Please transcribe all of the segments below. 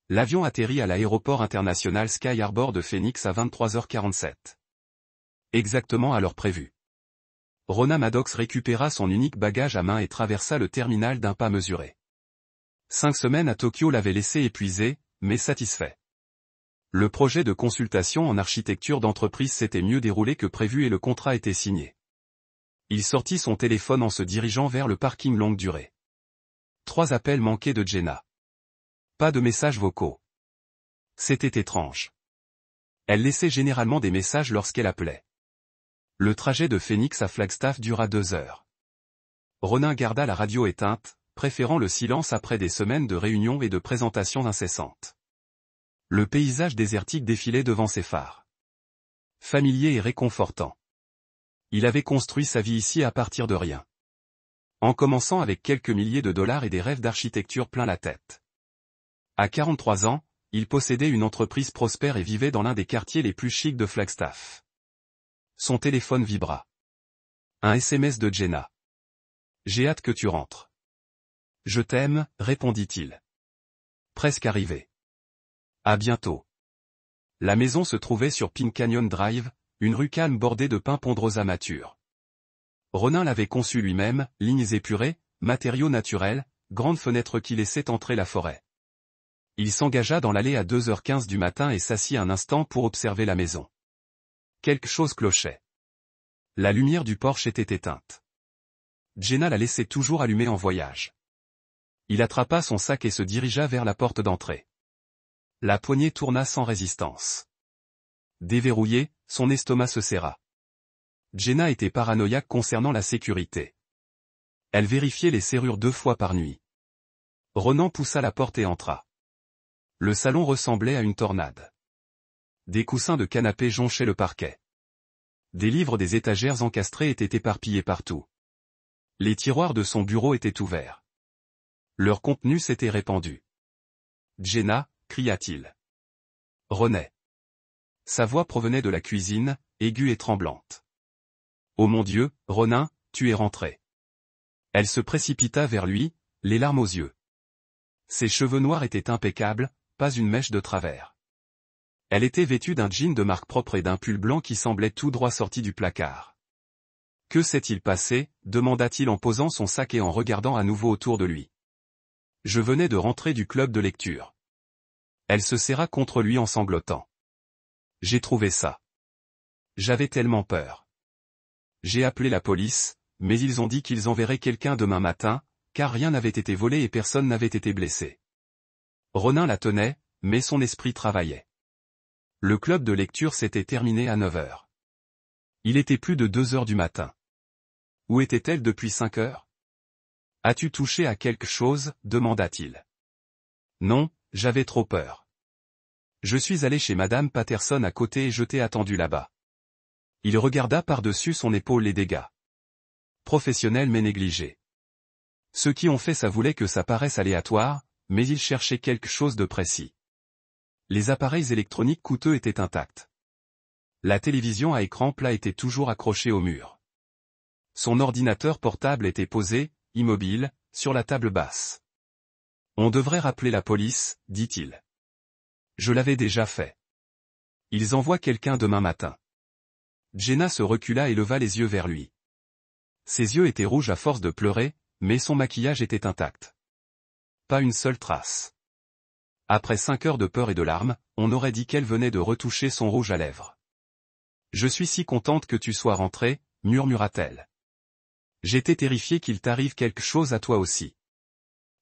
L'avion atterrit à l'aéroport international Sky Harbor de Phoenix à 23h47. Exactement à l'heure prévue. Rona Maddox récupéra son unique bagage à main et traversa le terminal d'un pas mesuré. 5 semaines à Tokyo l'avaient laissé épuisé, mais satisfait. Le projet de consultation en architecture d'entreprise s'était mieux déroulé que prévu et le contrat était signé. Il sortit son téléphone en se dirigeant vers le parking longue durée. 3 appels manqués de Jenna. Pas de messages vocaux. C'était étrange. Elle laissait généralement des messages lorsqu'elle appelait. Le trajet de Phoenix à Flagstaff dura 2 heures. Ronin garda la radio éteinte, préférant le silence après des semaines de réunions et de présentations incessantes. Le paysage désertique défilait devant ses phares. Familier et réconfortant. Il avait construit sa vie ici à partir de rien. En commençant avec quelques milliers de dollars et des rêves d'architecture plein la tête. À 43 ans, il possédait une entreprise prospère et vivait dans l'un des quartiers les plus chics de Flagstaff. Son téléphone vibra. Un SMS de Jenna. « J'ai hâte que tu rentres. »« Je t'aime », répondit-il. Presque arrivé. À bientôt. La maison se trouvait sur Pink Canyon Drive, une rue calme bordée de pins ponderosa matures. Ronin l'avait conçue lui-même, lignes épurées, matériaux naturels, grandes fenêtres qui laissaient entrer la forêt. Il s'engagea dans l'allée à 2h15 du matin et s'assit un instant pour observer la maison. Quelque chose clochait. La lumière du porche était éteinte. Jenna la laissait toujours allumée en voyage. Il attrapa son sac et se dirigea vers la porte d'entrée. La poignée tourna sans résistance. Déverrouillé, son estomac se serra. Jenna était paranoïaque concernant la sécurité. Elle vérifiait les serrures 2 fois par nuit. Ronan poussa la porte et entra. Le salon ressemblait à une tornade. Des coussins de canapé jonchaient le parquet. Des livres des étagères encastrées étaient éparpillés partout. Les tiroirs de son bureau étaient ouverts. Leur contenu s'était répandu. « Jenna » cria-t-il. « René. » Sa voix provenait de la cuisine, aiguë et tremblante. « Oh mon Dieu, Ronin, tu es rentré. » Elle se précipita vers lui, les larmes aux yeux. Ses cheveux noirs étaient impeccables, pas une mèche de travers. Elle était vêtue d'un jean de marque propre et d'un pull blanc qui semblait tout droit sorti du placard. « Que s'est-il passé » demanda-t-il en posant son sac et en regardant à nouveau autour de lui. « Je venais de rentrer du club de lecture. » Elle se serra contre lui en sanglotant. « J'ai trouvé ça. J'avais tellement peur. J'ai appelé la police, mais ils ont dit qu'ils enverraient quelqu'un demain matin, car rien n'avait été volé et personne n'avait été blessé. » Ronin la tenait, mais son esprit travaillait. Le club de lecture s'était terminé à 9h. Il était plus de 2h du matin. Où était-elle depuis 5h? « As-tu touché à quelque chose » demanda-t-il. « Non, j'avais trop peur. Je suis allé chez Madame Patterson à côté et je t'ai attendu là-bas. » Il regarda par-dessus son épaule les dégâts. Professionnel mais négligé. Ceux qui ont fait ça voulaient que ça paraisse aléatoire, mais ils cherchaient quelque chose de précis. Les appareils électroniques coûteux étaient intacts. La télévision à écran plat était toujours accrochée au mur. Son ordinateur portable était posé, immobile, sur la table basse. « On devrait rappeler la police, dit-il. Je l'avais déjà fait. Ils envoient quelqu'un demain matin. » Jenna se recula et leva les yeux vers lui. Ses yeux étaient rouges à force de pleurer, mais son maquillage était intact. Pas une seule trace. Après 5 heures de peur et de larmes, on aurait dit qu'elle venait de retoucher son rouge à lèvres. « Je suis si contente que tu sois rentré, » murmura-t-elle. « J'étais terrifiée qu'il t'arrive quelque chose à toi aussi. »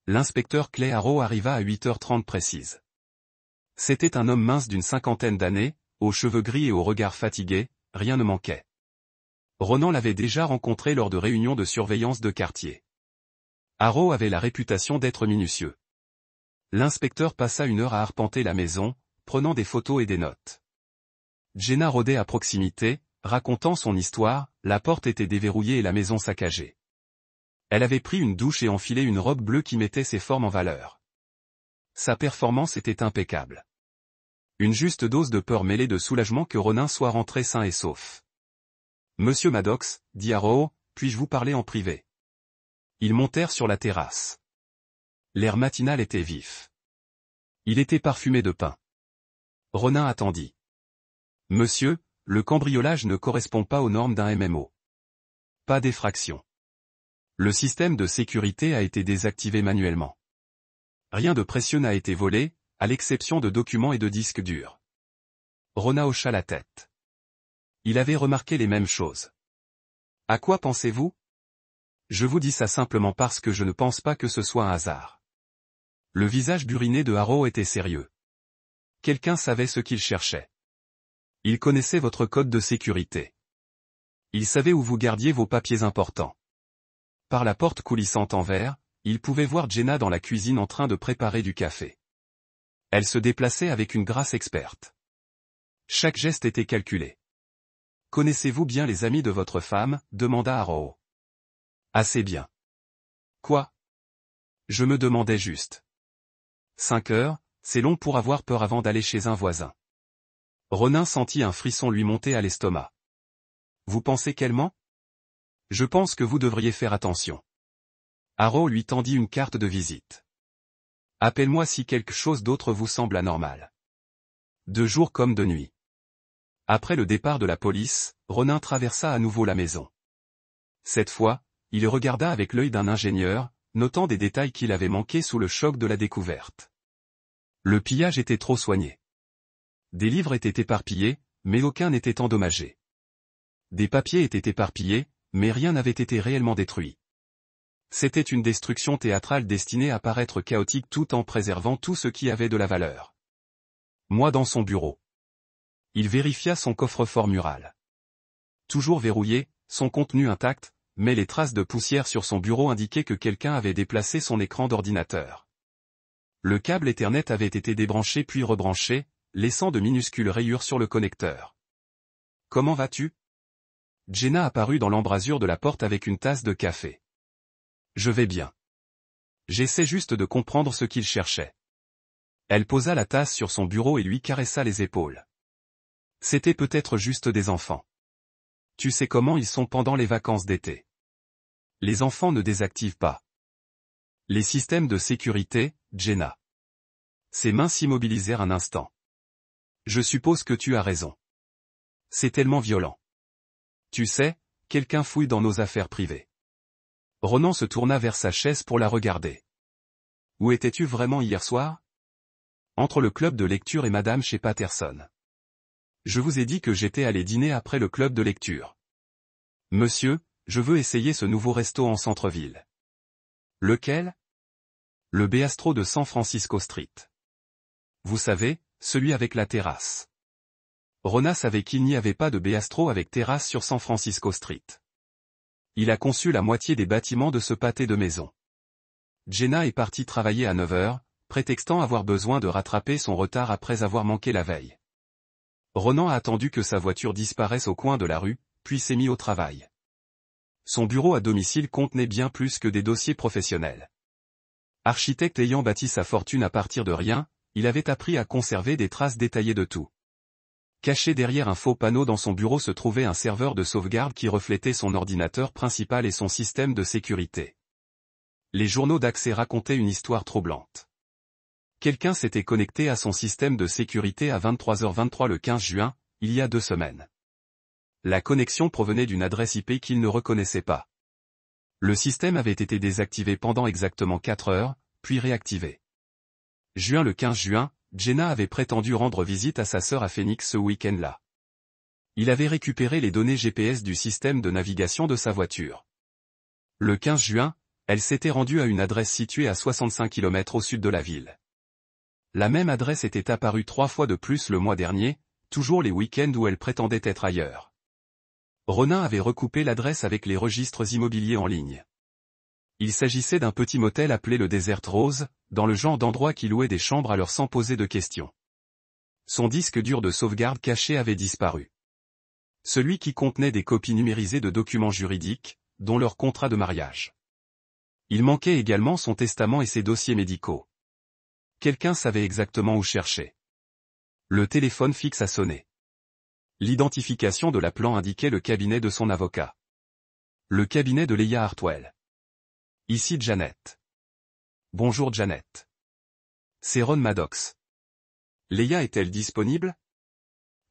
L'inspecteur Clay Arrow arriva à 8h30 précise. C'était un homme mince d'une 50aine d'années, aux cheveux gris et au regard fatigué, rien ne manquait. Ronan l'avait déjà rencontré lors de réunions de surveillance de quartier. Arrow avait la réputation d'être minutieux. L'inspecteur passa 1 heure à arpenter la maison, prenant des photos et des notes. Jenna rôdait à proximité, racontant son histoire, la porte était déverrouillée et la maison saccagée. Elle avait pris une douche et enfilé une robe bleue qui mettait ses formes en valeur. Sa performance était impeccable. Une juste dose de peur mêlée de soulagement que Ronin soit rentré sain et sauf. « Monsieur Maddox, dit Arrow, puis-je vous parler en privé ?» Ils montèrent sur la terrasse. L'air matinal était vif. Il était parfumé de pain. Ronin attendit. Monsieur, le cambriolage ne correspond pas aux normes d'un MMO. Pas d'effraction. Le système de sécurité a été désactivé manuellement. Rien de précieux n'a été volé, à l'exception de documents et de disques durs. Ronin hocha la tête. Il avait remarqué les mêmes choses. À quoi pensez-vous? Je vous dis ça simplement parce que je ne pense pas que ce soit un hasard. Le visage buriné de Harrow était sérieux. Quelqu'un savait ce qu'il cherchait. Il connaissait votre code de sécurité. Il savait où vous gardiez vos papiers importants. Par la porte coulissante en verre, il pouvait voir Jenna dans la cuisine en train de préparer du café. Elle se déplaçait avec une grâce experte. Chaque geste était calculé. Connaissez-vous bien les amis de votre femme? Demanda Harrow. Assez bien. Quoi? Je me demandais juste. 5 heures, c'est long pour avoir peur avant d'aller chez un voisin. Ronin sentit un frisson lui monter à l'estomac. Vous pensez qu'elle ment? Je pense que vous devriez faire attention. Harrow lui tendit une carte de visite. Appelle-moi si quelque chose d'autre vous semble anormal. De jour comme de nuit. Après le départ de la police, Ronin traversa à nouveau la maison. Cette fois, il regarda avec l'œil d'un ingénieur, notant des détails qu'il avait manqués sous le choc de la découverte. Le pillage était trop soigné. Des livres étaient éparpillés, mais aucun n'était endommagé. Des papiers étaient éparpillés, mais rien n'avait été réellement détruit. C'était une destruction théâtrale destinée à paraître chaotique tout en préservant tout ce qui avait de la valeur. Moi dans son bureau. Il vérifia son coffre-fort mural. Toujours verrouillé, son contenu intact, mais les traces de poussière sur son bureau indiquaient que quelqu'un avait déplacé son écran d'ordinateur. Le câble Ethernet avait été débranché puis rebranché, laissant de minuscules rayures sur le connecteur. Comment vas-tu? Jenna apparut dans l'embrasure de la porte avec une tasse de café. Je vais bien. J'essaie juste de comprendre ce qu'il cherchait. Elle posa la tasse sur son bureau et lui caressa les épaules. C'était peut-être juste des enfants. Tu sais comment ils sont pendant les vacances d'été. Les enfants ne désactivent pas les systèmes de sécurité, Jenna. Ses mains s'immobilisèrent un instant. Je suppose que tu as raison. C'est tellement violent. Tu sais, quelqu'un fouille dans nos affaires privées. Ronan se tourna vers sa chaise pour la regarder. Où étais-tu vraiment hier soir? Entre le club de lecture et madame chez Patterson. Je vous ai dit que j'étais allé dîner après le club de lecture. Monsieur, je veux essayer ce nouveau resto en centre-ville. Lequel? Le Bistro de San Francisco Street. Vous savez, celui avec la terrasse. Ronan savait qu'il n'y avait pas de bistro avec terrasse sur San Francisco Street. Il a conçu la moitié des bâtiments de ce pâté de maison. Jenna est partie travailler à 9 heures, prétextant avoir besoin de rattraper son retard après avoir manqué la veille. Ronan a attendu que sa voiture disparaisse au coin de la rue, puis s'est mis au travail. Son bureau à domicile contenait bien plus que des dossiers professionnels. Architecte ayant bâti sa fortune à partir de rien, il avait appris à conserver des traces détaillées de tout. Caché derrière un faux panneau dans son bureau se trouvait un serveur de sauvegarde qui reflétait son ordinateur principal et son système de sécurité. Les journaux d'accès racontaient une histoire troublante. Quelqu'un s'était connecté à son système de sécurité à 23h23 le 15 juin, il y a 2 semaines. La connexion provenait d'une adresse IP qu'il ne reconnaissait pas. Le système avait été désactivé pendant exactement 4 heures, puis réactivé. Le 15 juin, Jenna avait prétendu rendre visite à sa sœur à Phoenix ce week-end-là. Il avait récupéré les données GPS du système de navigation de sa voiture. Le 15 juin, elle s'était rendue à une adresse située à 65 km au sud de la ville. La même adresse était apparue 3 fois de plus le mois dernier, toujours les week-ends où elle prétendait être ailleurs. Ronan avait recoupé l'adresse avec les registres immobiliers en ligne. Il s'agissait d'un petit motel appelé le Desert Rose, dans le genre d'endroit qui louait des chambres à leur sans poser de questions. Son disque dur de sauvegarde caché avait disparu. Celui qui contenait des copies numérisées de documents juridiques, dont leur contrat de mariage. Il manquait également son testament et ses dossiers médicaux. Quelqu'un savait exactement où chercher. Le téléphone fixe a sonné. L'identification de l'appelant indiquait le cabinet de son avocat. Le cabinet de Leia Hartwell. Ici Janet. Bonjour Janet. C'est Ron Maddox. Leia est-elle disponible?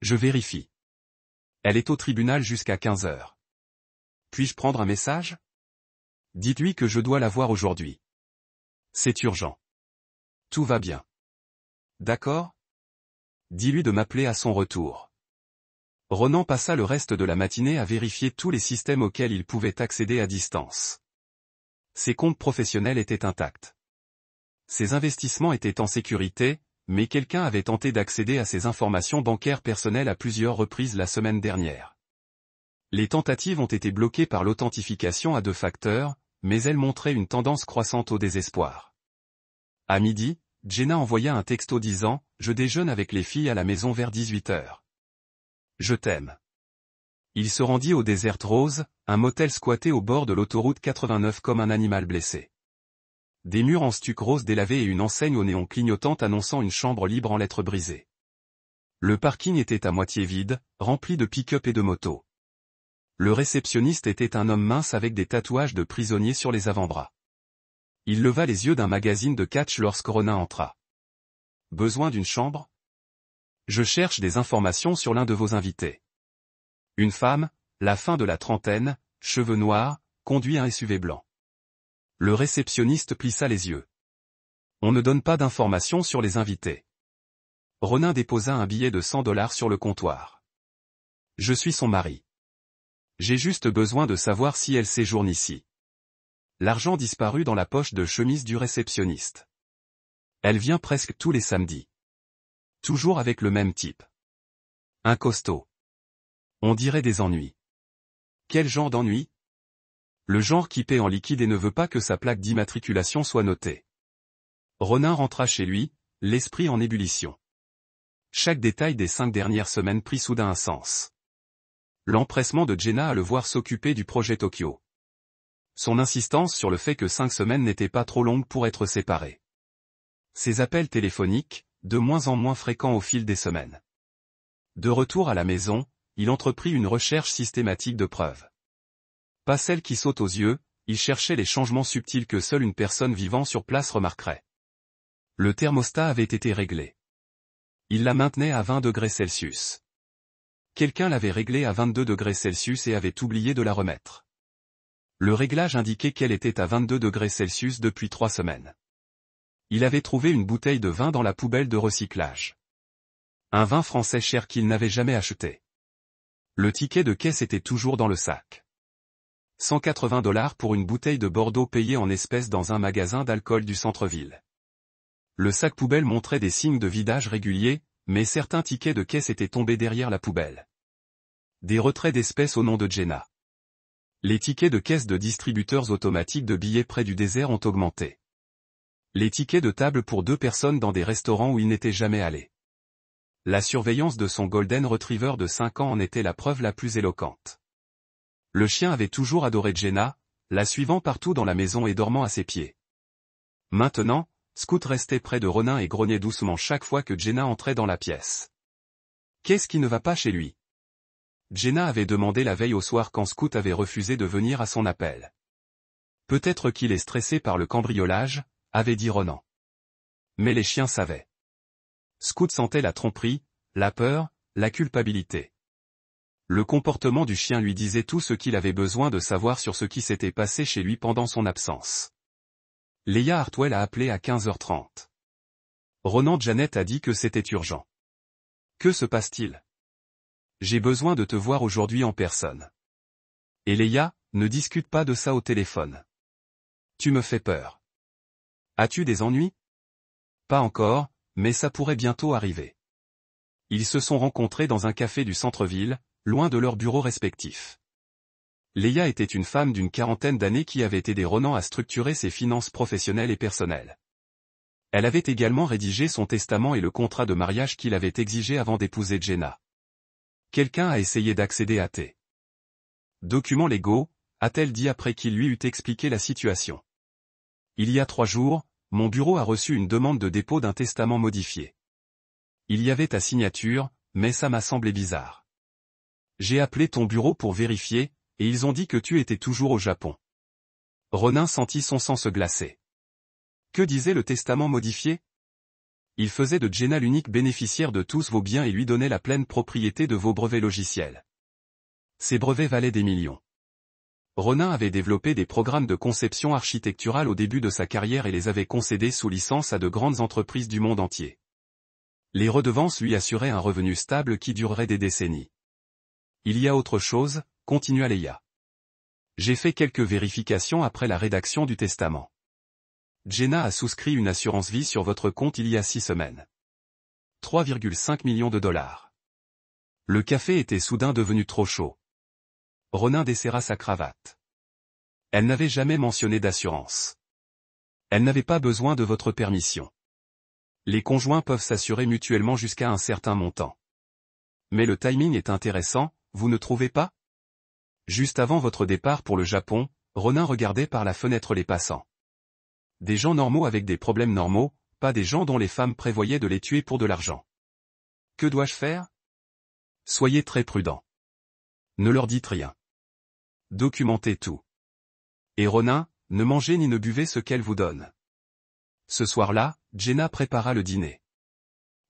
Je vérifie. Elle est au tribunal jusqu'à 15 heures. Puis-je prendre un message? Dites-lui que je dois la voir aujourd'hui. C'est urgent. Tout va bien. D'accord? Dis-lui de m'appeler à son retour. Ronan passa le reste de la matinée à vérifier tous les systèmes auxquels il pouvait accéder à distance. Ses comptes professionnels étaient intacts. Ses investissements étaient en sécurité, mais quelqu'un avait tenté d'accéder à ses informations bancaires personnelles à plusieurs reprises la semaine dernière. Les tentatives ont été bloquées par l'authentification à 2 facteurs, mais elles montraient une tendance croissante au désespoir. À midi, Jenna envoya un texto disant « Je déjeune avec les filles à la maison vers 18 heures. Je t'aime ». Il se rendit au Desert Rose, un motel squatté au bord de l'autoroute 89 comme un animal blessé. Des murs en stuc rose délavé et une enseigne au néon clignotante annonçant une chambre libre en lettres brisées. Le parking était à moitié vide, rempli de pick-up et de motos. Le réceptionniste était un homme mince avec des tatouages de prisonnier sur les avant-bras. Il leva les yeux d'un magazine de catch lorsque Ronan entra. « Besoin d'une chambre? Je cherche des informations sur l'un de vos invités. » Une femme, la fin de la trentaine, cheveux noirs, conduit un SUV blanc. Le réceptionniste plissa les yeux. On ne donne pas d'informations sur les invités. Ronan déposa un billet de $100 sur le comptoir. Je suis son mari. J'ai juste besoin de savoir si elle séjourne ici. L'argent disparut dans la poche de chemise du réceptionniste. Elle vient presque tous les samedis. Toujours avec le même type. Un costaud. On dirait des ennuis. Quel genre d'ennui? Le genre qui paie en liquide et ne veut pas que sa plaque d'immatriculation soit notée. Ronan rentra chez lui, l'esprit en ébullition. Chaque détail des 5 dernières semaines prit soudain un sens. L'empressement de Jenna à le voir s'occuper du projet Tokyo. Son insistance sur le fait que 5 semaines n'étaient pas trop longues pour être séparés. Ses appels téléphoniques, de moins en moins fréquents au fil des semaines. De retour à la maison, il entreprit une recherche systématique de preuves. Pas celles qui sautent aux yeux, il cherchait les changements subtils que seule une personne vivant sur place remarquerait. Le thermostat avait été réglé. Il la maintenait à 20 degrés Celsius. Quelqu'un l'avait réglé à 22 degrés Celsius et avait oublié de la remettre. Le réglage indiquait qu'elle était à 22 degrés Celsius depuis 3 semaines. Il avait trouvé une bouteille de vin dans la poubelle de recyclage. Un vin français cher qu'il n'avait jamais acheté. Le ticket de caisse était toujours dans le sac. $180 pour une bouteille de Bordeaux payée en espèces dans un magasin d'alcool du centre-ville. Le sac poubelle montrait des signes de vidage réguliers, mais certains tickets de caisse étaient tombés derrière la poubelle. Des retraits d'espèces au nom de Jenna. Les tickets de caisse de distributeurs automatiques de billets près du désert ont augmenté. Les tickets de table pour 2 personnes dans des restaurants où il n'était jamais allé. La surveillance de son Golden Retriever de 5 ans en était la preuve la plus éloquente. Le chien avait toujours adoré Jenna, la suivant partout dans la maison et dormant à ses pieds. Maintenant, Scout restait près de Ronan et grognait doucement chaque fois que Jenna entrait dans la pièce. Qu'est-ce qui ne va pas chez lui? Jenna avait demandé la veille au soir quand Scout avait refusé de venir à son appel. Peut-être qu'il est stressé par le cambriolage, avait dit Ronan. Mais les chiens savaient. Scout sentait la tromperie, la peur, la culpabilité. Le comportement du chien lui disait tout ce qu'il avait besoin de savoir sur ce qui s'était passé chez lui pendant son absence. Leia Hartwell a appelé à 15h30. Ronan Janet a dit que c'était urgent. Que se passe-t-il? J'ai besoin de te voir aujourd'hui en personne. Et Leia, ne discute pas de ça au téléphone. Tu me fais peur. As-tu des ennuis? Pas encore, mais ça pourrait bientôt arriver. Ils se sont rencontrés dans un café du centre-ville, loin de leurs bureaux respectifs. Leia était une femme d'une 40aine d'années qui avait aidé Ronan à structurer ses finances professionnelles et personnelles. Elle avait également rédigé son testament et le contrat de mariage qu'il avait exigé avant d'épouser Jenna. Quelqu'un a essayé d'accéder à tes documents légaux, a-t-elle dit après qu'il lui eut expliqué la situation. Il y a 3 jours, mon bureau a reçu une demande de dépôt d'un testament modifié. Il y avait ta signature, mais ça m'a semblé bizarre. J'ai appelé ton bureau pour vérifier, et ils ont dit que tu étais toujours au Japon. Ronan sentit son sang se glacer. Que disait le testament modifié? Il faisait de Jenna l'unique bénéficiaire de tous vos biens et lui donnait la pleine propriété de vos brevets logiciels. Ces brevets valaient des millions. Ronin avait développé des programmes de conception architecturale au début de sa carrière et les avait concédés sous licence à de grandes entreprises du monde entier. Les redevances lui assuraient un revenu stable qui durerait des décennies. Il y a autre chose, continua Leia. J'ai fait quelques vérifications après la rédaction du testament. Jenna a souscrit une assurance vie sur votre compte il y a 6 semaines. 3,5 millions de dollars. Le café était soudain devenu trop chaud. Ronin desserra sa cravate. Elle n'avait jamais mentionné d'assurance. Elle n'avait pas besoin de votre permission. Les conjoints peuvent s'assurer mutuellement jusqu'à un certain montant. Mais le timing est intéressant, vous ne trouvez pas? Juste avant votre départ pour le Japon, Ronin regardait par la fenêtre les passants. Des gens normaux avec des problèmes normaux, pas des gens dont les femmes prévoyaient de les tuer pour de l'argent. Que dois-je faire? Soyez très prudent. Ne leur dites rien. Documentez tout. Et Ronin, ne mangez ni ne buvez ce qu'elle vous donne. Ce soir-là, Jenna prépara le dîner.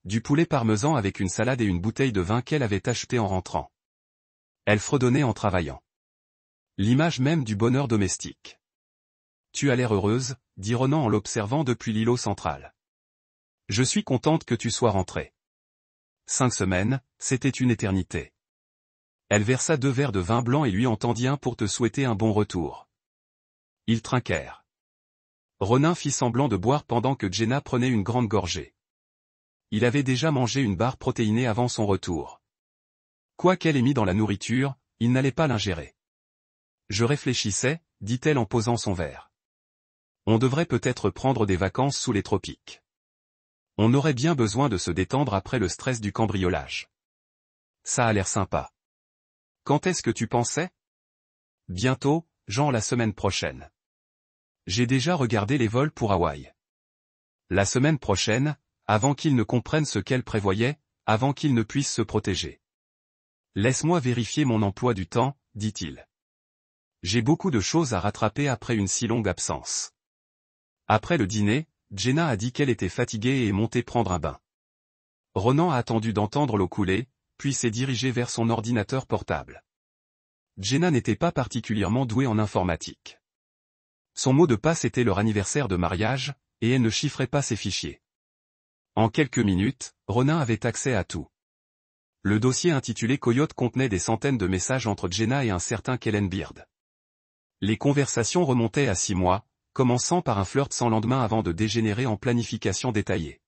Du poulet parmesan avec une salade et une bouteille de vin qu'elle avait acheté en rentrant. Elle fredonnait en travaillant. L'image même du bonheur domestique. Tu as l'air heureuse, dit Ronan en l'observant depuis l'îlot central. Je suis contente que tu sois rentrée. 5 semaines, c'était une éternité. Elle versa 2 verres de vin blanc et lui en tendit un pour te souhaiter un bon retour. Ils trinquèrent. Ronin fit semblant de boire pendant que Jenna prenait une grande gorgée. Il avait déjà mangé une barre protéinée avant son retour. Quoi qu'elle ait mis dans la nourriture, il n'allait pas l'ingérer. Je réfléchissais, dit-elle en posant son verre. On devrait peut-être prendre des vacances sous les tropiques. On aurait bien besoin de se détendre après le stress du cambriolage. Ça a l'air sympa. Quand est-ce que tu pensais? Bientôt, genre la semaine prochaine. J'ai déjà regardé les vols pour Hawaï. La semaine prochaine, avant qu'il ne comprenne ce qu'elle prévoyait, avant qu'il ne puisse se protéger. Laisse-moi vérifier mon emploi du temps, dit-il. J'ai beaucoup de choses à rattraper après une si longue absence. Après le dîner, Jenna a dit qu'elle était fatiguée et est montée prendre un bain. Ronan a attendu d'entendre l'eau couler, puis s'est dirigé vers son ordinateur portable. Jenna n'était pas particulièrement douée en informatique. Son mot de passe était leur anniversaire de mariage, et elle ne chiffrait pas ses fichiers. En quelques minutes, Ronan avait accès à tout. Le dossier intitulé Coyote contenait des centaines de messages entre Jenna et un certain Kellen Beard. Les conversations remontaient à 6 mois, commençant par un flirt sans lendemain avant de dégénérer en planification détaillée.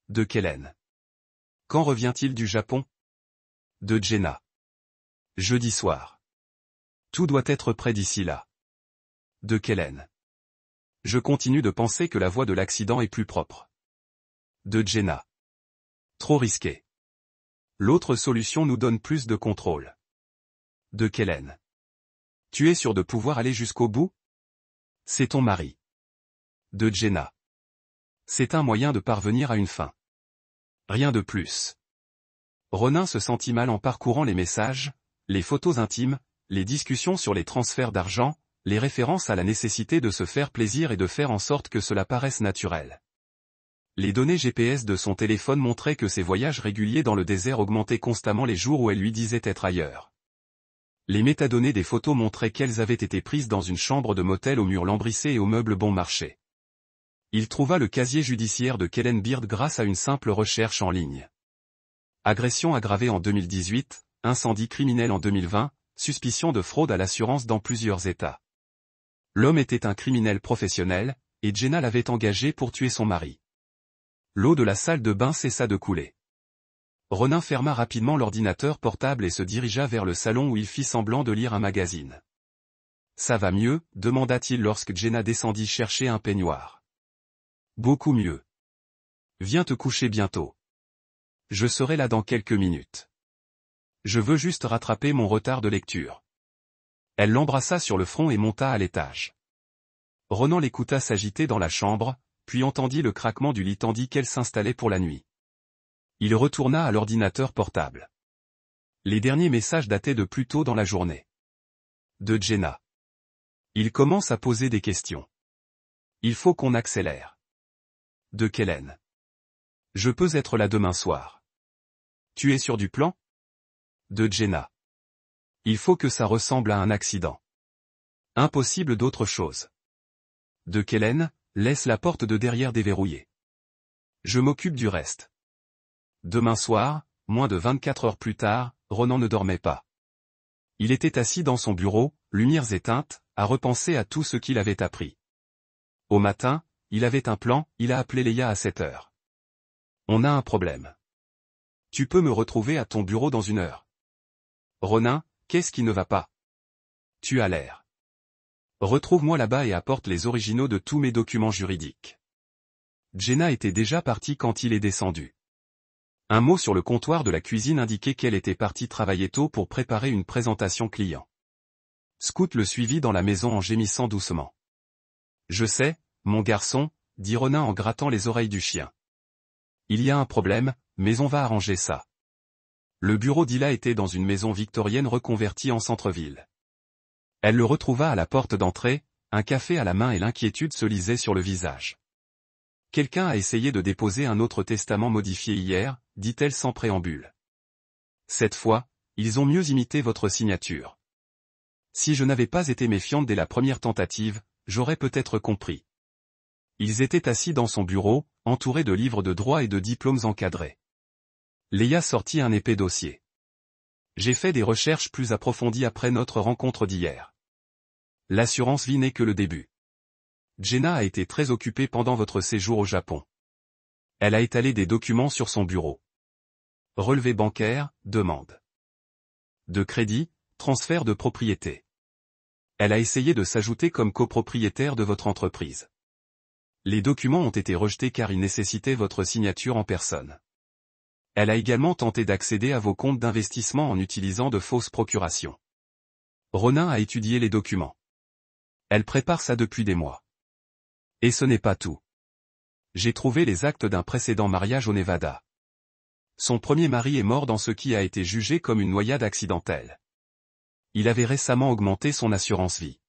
De Kellen. Quand revient-il du Japon? De Jenna. Jeudi soir. Tout doit être prêt d'ici là. De Kellen. Je continue de penser que la voie de l'accident est plus propre. De Jenna. Trop risqué. L'autre solution nous donne plus de contrôle. De Kellen. Tu es sûr de pouvoir aller jusqu'au bout? C'est ton mari. De Jenna. C'est un moyen de parvenir à une fin. Rien de plus. Ronin se sentit mal en parcourant les messages, les photos intimes, les discussions sur les transferts d'argent, les références à la nécessité de se faire plaisir et de faire en sorte que cela paraisse naturel. Les données GPS de son téléphone montraient que ses voyages réguliers dans le désert augmentaient constamment les jours où elle lui disait être ailleurs. Les métadonnées des photos montraient qu'elles avaient été prises dans une chambre de motel aux murs lambrissés et aux meubles bon marché. Il trouva le casier judiciaire de Kellen Beard grâce à une simple recherche en ligne. Agression aggravée en 2018, incendie criminel en 2020, suspicion de fraude à l'assurance dans plusieurs États. L'homme était un criminel professionnel, et Jenna l'avait engagé pour tuer son mari. L'eau de la salle de bain cessa de couler. Ronin ferma rapidement l'ordinateur portable et se dirigea vers le salon où il fit semblant de lire un magazine. Ça va mieux, demanda-t-il lorsque Jenna descendit chercher un peignoir. Beaucoup mieux. Viens te coucher bientôt. Je serai là dans quelques minutes. Je veux juste rattraper mon retard de lecture. Elle l'embrassa sur le front et monta à l'étage. Ronan l'écouta s'agiter dans la chambre, puis entendit le craquement du lit tandis qu'elle s'installait pour la nuit. Il retourna à l'ordinateur portable. Les derniers messages dataient de plus tôt dans la journée. De Jenna. Il commence à poser des questions. Il faut qu'on accélère. De Kellen. Je peux être là demain soir. Tu es sûr du plan? De Jenna. Il faut que ça ressemble à un accident. Impossible d'autre chose. De Kellen, laisse la porte de derrière déverrouillée. Je m'occupe du reste. Demain soir, moins de 24 heures plus tard, Ronan ne dormait pas. Il était assis dans son bureau, lumières éteintes, à repenser à tout ce qu'il avait appris. Au matin, il avait un plan, il a appelé Leia à 7 heures. On a un problème. Tu peux me retrouver à ton bureau dans 1 heure. Ronan, qu'est-ce qui ne va pas? Tu as l'air. Retrouve-moi là-bas et apporte les originaux de tous mes documents juridiques. Jenna était déjà partie quand il est descendu. Un mot sur le comptoir de la cuisine indiquait qu'elle était partie travailler tôt pour préparer une présentation client. Scoot le suivit dans la maison en gémissant doucement. Je sais, mon garçon, dit Ronan en grattant les oreilles du chien. Il y a un problème, mais on va arranger ça. Le bureau d'Hila était dans une maison victorienne reconvertie en centre-ville. Elle le retrouva à la porte d'entrée, un café à la main et l'inquiétude se lisait sur le visage. Quelqu'un a essayé de déposer un autre testament modifié hier, dit-elle sans préambule. Cette fois, ils ont mieux imité votre signature. Si je n'avais pas été méfiante dès la première tentative, j'aurais peut-être compris. Ils étaient assis dans son bureau, entourés de livres de droit et de diplômes encadrés. Leia sortit un épais dossier. J'ai fait des recherches plus approfondies après notre rencontre d'hier. L'assurance vie n'est que le début. Jenna a été très occupée pendant votre séjour au Japon. Elle a étalé des documents sur son bureau. Relevé bancaire, demande de crédit, transfert de propriété. Elle a essayé de s'ajouter comme copropriétaire de votre entreprise. Les documents ont été rejetés car ils nécessitaient votre signature en personne. Elle a également tenté d'accéder à vos comptes d'investissement en utilisant de fausses procurations. Ronan a étudié les documents. Elle prépare ça depuis des mois. Et ce n'est pas tout. J'ai trouvé les actes d'un précédent mariage au Nevada. Son premier mari est mort dans ce qui a été jugé comme une noyade accidentelle. Il avait récemment augmenté son assurance vie.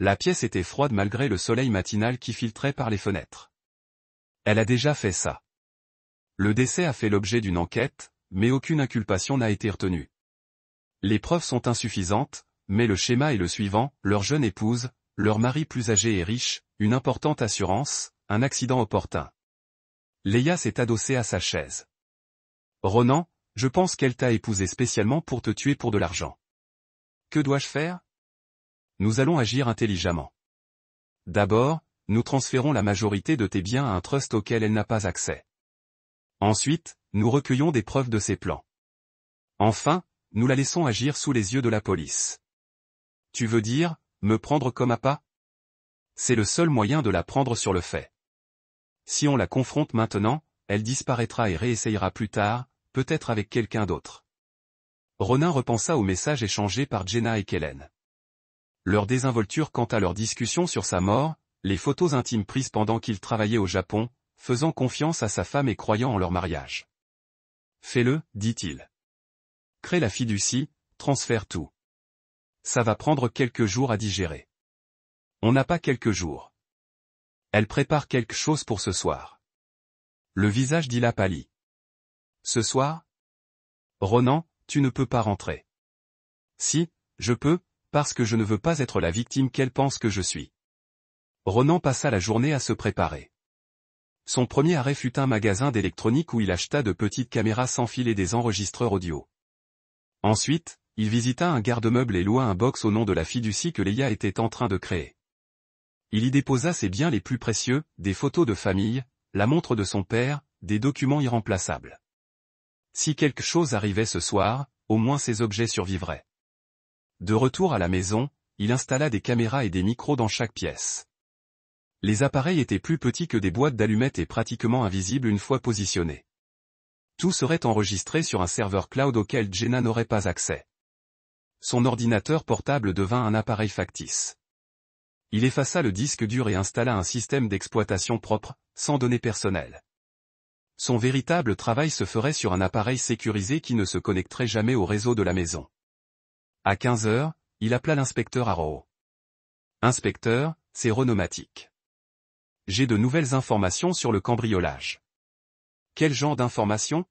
La pièce était froide malgré le soleil matinal qui filtrait par les fenêtres. Elle a déjà fait ça. Le décès a fait l'objet d'une enquête, mais aucune inculpation n'a été retenue. Les preuves sont insuffisantes, mais le schéma est le suivant, leur jeune épouse, leur mari plus âgé et riche, une importante assurance, un accident opportun. Leia s'est adossée à sa chaise. Ronan, je pense qu'elle t'a épousé spécialement pour te tuer pour de l'argent. Que dois-je faire? Nous allons agir intelligemment. D'abord, nous transférons la majorité de tes biens à un trust auquel elle n'a pas accès. Ensuite, nous recueillons des preuves de ses plans. Enfin, nous la laissons agir sous les yeux de la police. Tu veux dire, me prendre comme appât? C'est le seul moyen de la prendre sur le fait. Si on la confronte maintenant, elle disparaîtra et réessayera plus tard, peut-être avec quelqu'un d'autre. Ronan repensa au message échangé par Jenna et Kellen. Leur désinvolture quant à leur discussion sur sa mort, les photos intimes prises pendant qu'il travaillait au Japon, faisant confiance à sa femme et croyant en leur mariage. Fais-le, dit-il. Crée la fiducie, transfère tout. Ça va prendre quelques jours à digérer. On n'a pas quelques jours. Elle prépare quelque chose pour ce soir. Le visage d'Hila pâlit. Ce soir? Ronan, tu ne peux pas rentrer. Si, je peux, parce que je ne veux pas être la victime qu'elle pense que je suis. Ronan passa la journée à se préparer. Son premier arrêt fut un magasin d'électronique où il acheta de petites caméras sans fil et des enregistreurs audio. Ensuite, il visita un garde-meuble et loua un box au nom de la fiducie que Leia était en train de créer. Il y déposa ses biens les plus précieux, des photos de famille, la montre de son père, des documents irremplaçables. Si quelque chose arrivait ce soir, au moins ces objets survivraient. De retour à la maison, il installa des caméras et des micros dans chaque pièce. Les appareils étaient plus petits que des boîtes d'allumettes et pratiquement invisibles une fois positionnés. Tout serait enregistré sur un serveur cloud auquel Jenna n'aurait pas accès. Son ordinateur portable devint un appareil factice. Il effaça le disque dur et installa un système d'exploitation propre, sans données personnelles. Son véritable travail se ferait sur un appareil sécurisé qui ne se connecterait jamais au réseau de la maison. À 15 heures, il appela l'inspecteur Arrow. Inspecteur, c'est Ronomatic. J'ai de nouvelles informations sur le cambriolage. Quel genre d'information?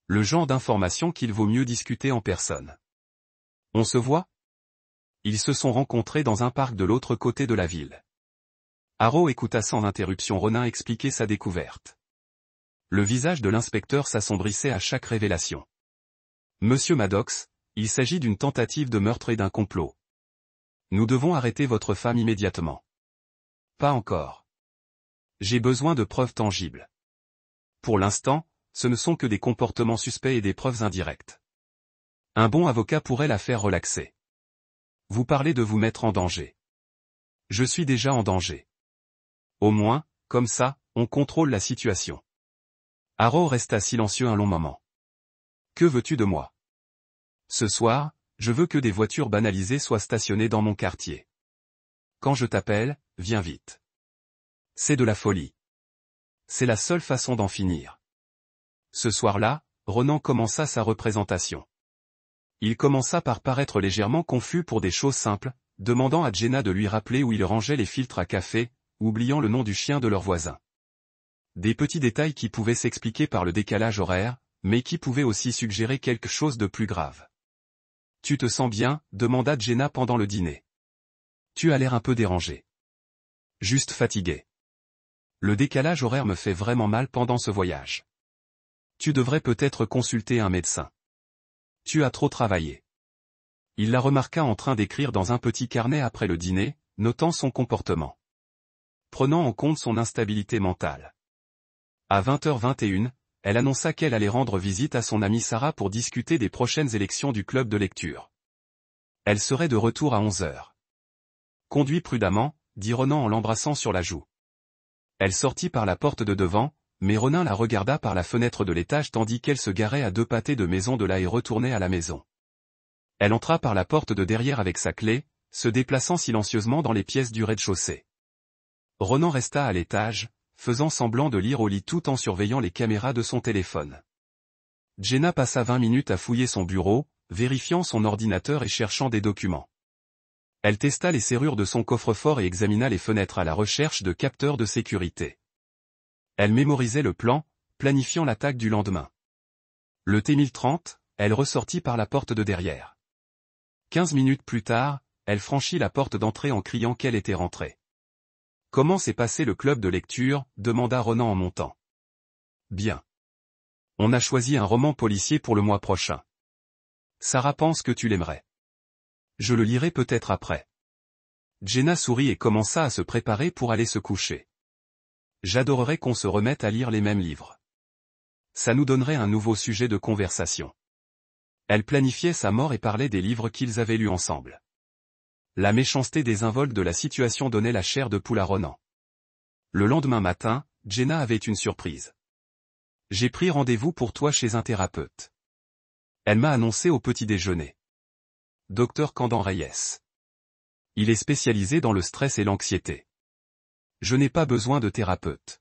Le genre d'information qu'il vaut mieux discuter en personne. On se voit? Ils se sont rencontrés dans un parc de l'autre côté de la ville. Harrow écouta sans interruption Ronin expliquer sa découverte. Le visage de l'inspecteur s'assombrissait à chaque révélation. Monsieur Maddox, il s'agit d'une tentative de meurtre et d'un complot. Nous devons arrêter votre femme immédiatement. Pas encore. J'ai besoin de preuves tangibles. Pour l'instant, ce ne sont que des comportements suspects et des preuves indirectes. Un bon avocat pourrait la faire relaxer. Vous parlez de vous mettre en danger. Je suis déjà en danger. Au moins, comme ça, on contrôle la situation. Harrow resta silencieux un long moment. Que veux-tu de moi? Ce soir, je veux que des voitures banalisées soient stationnées dans mon quartier. Quand je t'appelle, viens vite. C'est de la folie. C'est la seule façon d'en finir. Ce soir-là, Ronan commença sa représentation. Il commença par paraître légèrement confus pour des choses simples, demandant à Jenna de lui rappeler où il rangeait les filtres à café, oubliant le nom du chien de leur voisin. Des petits détails qui pouvaient s'expliquer par le décalage horaire, mais qui pouvaient aussi suggérer quelque chose de plus grave. « Tu te sens bien ?» demanda Jenna pendant le dîner. « Tu as l'air un peu dérangé. »« Juste fatigué. Le décalage horaire me fait vraiment mal pendant ce voyage. Tu devrais peut-être consulter un médecin. Tu as trop travaillé. » Il la remarqua en train d'écrire dans un petit carnet après le dîner, notant son comportement. Prenant en compte son instabilité mentale. À 20h21, elle annonça qu'elle allait rendre visite à son amie Sarah pour discuter des prochaines élections du club de lecture. Elle serait de retour à 11h. Conduis prudemment, dit Ronan en l'embrassant sur la joue. Elle sortit par la porte de devant, mais Ronan la regarda par la fenêtre de l'étage tandis qu'elle se garait à 2 pâtés de maison de là et retournait à la maison. Elle entra par la porte de derrière avec sa clé, se déplaçant silencieusement dans les pièces du rez-de-chaussée. Ronan resta à l'étage, faisant semblant de lire au lit tout en surveillant les caméras de son téléphone. Jenna passa 20 minutes à fouiller son bureau, vérifiant son ordinateur et cherchant des documents. Elle testa les serrures de son coffre-fort et examina les fenêtres à la recherche de capteurs de sécurité. Elle mémorisait le plan, planifiant l'attaque du lendemain. Le T-1030, elle ressortit par la porte de derrière. 15 minutes plus tard, elle franchit la porte d'entrée en criant qu'elle était rentrée. « Comment s'est passé le club de lecture ?» demanda Ronan en montant. « Bien. On a choisi un roman policier pour le mois prochain. Sarah pense que tu l'aimerais. Je le lirai peut-être après. » Jenna sourit et commença à se préparer pour aller se coucher. « J'adorerais qu'on se remette à lire les mêmes livres. Ça nous donnerait un nouveau sujet de conversation. » Elle planifiait sa mort et parlait des livres qu'ils avaient lus ensemble. La méchanceté désinvolte de la situation donnait la chair de poule à Ronan. Le lendemain matin, Jenna avait une surprise. « J'ai pris rendez-vous pour toi chez un thérapeute. Elle m'a annoncé au petit déjeuner. Dr Candan Reyes. Il est spécialisé dans le stress et l'anxiété. Je n'ai pas besoin de thérapeute.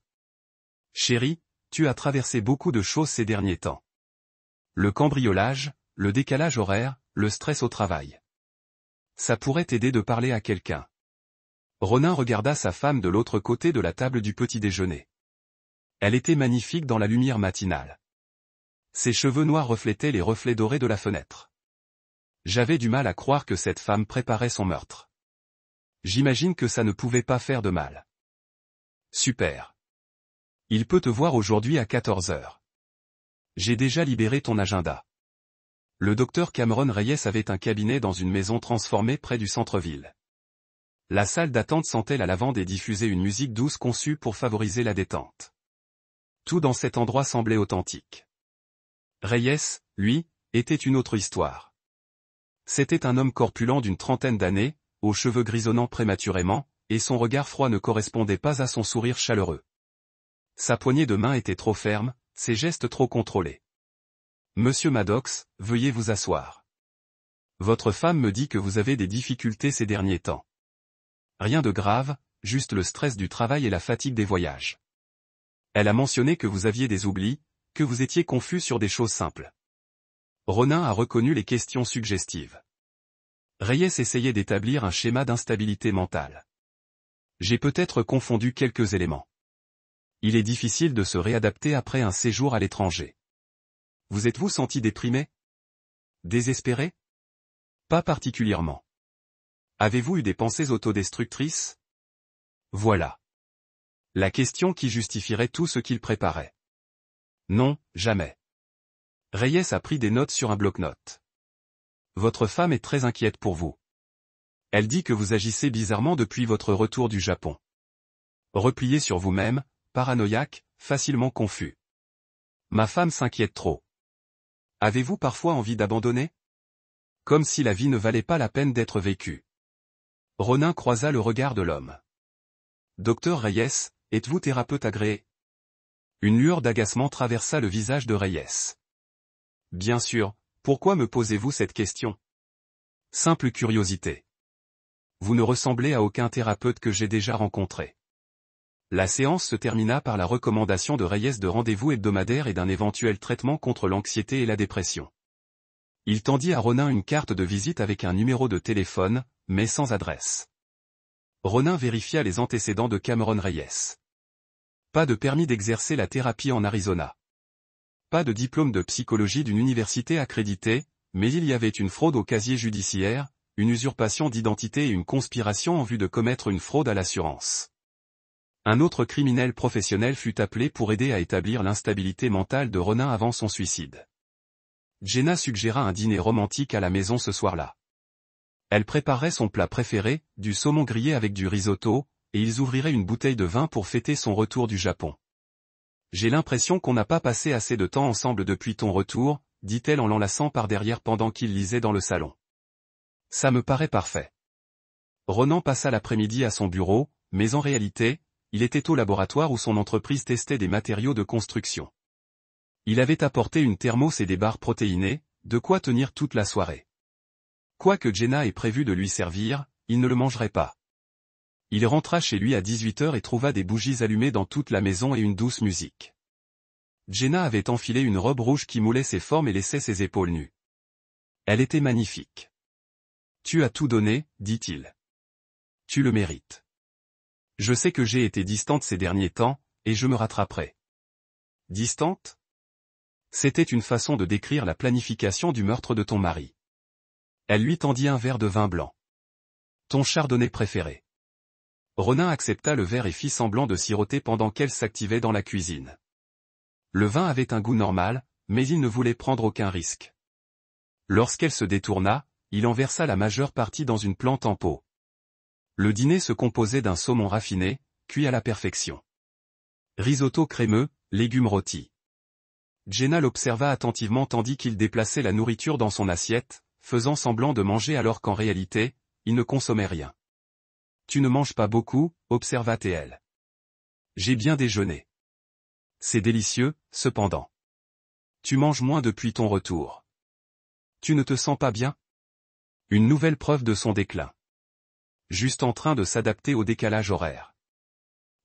Chérie, tu as traversé beaucoup de choses ces derniers temps. Le cambriolage, le décalage horaire, le stress au travail. Ça pourrait t'aider de parler à quelqu'un. » Ronan regarda sa femme de l'autre côté de la table du petit déjeuner. Elle était magnifique dans la lumière matinale. Ses cheveux noirs reflétaient les reflets dorés de la fenêtre. J'avais du mal à croire que cette femme préparait son meurtre. J'imagine que ça ne pouvait pas faire de mal. Super. Il peut te voir aujourd'hui à 14h. J'ai déjà libéré ton agenda. Le docteur Cameron Reyes avait un cabinet dans une maison transformée près du centre-ville. La salle d'attente sentait la lavande et diffusait une musique douce conçue pour favoriser la détente. Tout dans cet endroit semblait authentique. Reyes, lui, était une autre histoire. C'était un homme corpulent d'une trentaine d'années, aux cheveux grisonnants prématurément, et son regard froid ne correspondait pas à son sourire chaleureux. Sa poignée de main était trop ferme, ses gestes trop contrôlés. « Monsieur Maddox, veuillez vous asseoir. Votre femme me dit que vous avez des difficultés ces derniers temps. Rien de grave, juste le stress du travail et la fatigue des voyages. Elle a mentionné que vous aviez des oublis, que vous étiez confus sur des choses simples. » Ronan a reconnu les questions suggestives. Reyes essayait d'établir un schéma d'instabilité mentale. « J'ai peut-être confondu quelques éléments. Il est difficile de se réadapter après un séjour à l'étranger. Vous êtes-vous senti déprimé? Désespéré? Pas particulièrement. Avez-vous eu des pensées autodestructrices? Voilà. La question qui justifierait tout ce qu'il préparait. Non, jamais. Reyes a pris des notes sur un bloc-notes. Votre femme est très inquiète pour vous. Elle dit que vous agissez bizarrement depuis votre retour du Japon. Replié sur vous-même, paranoïaque, facilement confus. Ma femme s'inquiète trop. Avez-vous parfois envie d'abandonner? Comme si la vie ne valait pas la peine d'être vécue. Ronin croisa le regard de l'homme. Docteur Reyes, êtes-vous thérapeute agréé? Une lueur d'agacement traversa le visage de Reyes. Bien sûr, pourquoi me posez-vous cette question? Simple curiosité. Vous ne ressemblez à aucun thérapeute que j'ai déjà rencontré. La séance se termina par la recommandation de Reyes de rendez-vous hebdomadaire et d'un éventuel traitement contre l'anxiété et la dépression. Il tendit à Ronin une carte de visite avec un numéro de téléphone, mais sans adresse. Ronin vérifia les antécédents de Cameron Reyes. Pas de permis d'exercer la thérapie en Arizona. Pas de diplôme de psychologie d'une université accréditée, mais il y avait une fraude au casier judiciaire, une usurpation d'identité et une conspiration en vue de commettre une fraude à l'assurance. Un autre criminel professionnel fut appelé pour aider à établir l'instabilité mentale de Ronin avant son suicide. Jenna suggéra un dîner romantique à la maison ce soir-là. Elle préparerait son plat préféré, du saumon grillé avec du risotto, et ils ouvriraient une bouteille de vin pour fêter son retour du Japon. J'ai l'impression qu'on n'a pas passé assez de temps ensemble depuis ton retour, dit-elle en l'enlaçant par derrière pendant qu'il lisait dans le salon. Ça me paraît parfait. Ronan passa l'après-midi à son bureau, mais en réalité, il était au laboratoire où son entreprise testait des matériaux de construction. Il avait apporté une thermos et des barres protéinées, de quoi tenir toute la soirée. Quoique Jenna ait prévu de lui servir, il ne le mangerait pas. Il rentra chez lui à 18h et trouva des bougies allumées dans toute la maison et une douce musique. Jenna avait enfilé une robe rouge qui moulait ses formes et laissait ses épaules nues. Elle était magnifique. Tu as tout donné, dit-il. Tu le mérites. Je sais que j'ai été distante ces derniers temps, et je me rattraperai. Distante? C'était une façon de décrire la planification du meurtre de ton mari. Elle lui tendit un verre de vin blanc. Ton chardonnay préféré. Ronin accepta le verre et fit semblant de siroter pendant qu'elle s'activait dans la cuisine. Le vin avait un goût normal, mais il ne voulait prendre aucun risque. Lorsqu'elle se détourna, il en versa la majeure partie dans une plante en pot. Le dîner se composait d'un saumon raffiné, cuit à la perfection. Risotto crémeux, légumes rôtis. Jenna l'observa attentivement tandis qu'il déplaçait la nourriture dans son assiette, faisant semblant de manger alors qu'en réalité, il ne consommait rien. Tu ne manges pas beaucoup, observa-t-elle. J'ai bien déjeuné. C'est délicieux, cependant. Tu manges moins depuis ton retour. Tu ne te sens pas bien? Une nouvelle preuve de son déclin. Juste en train de s'adapter au décalage horaire.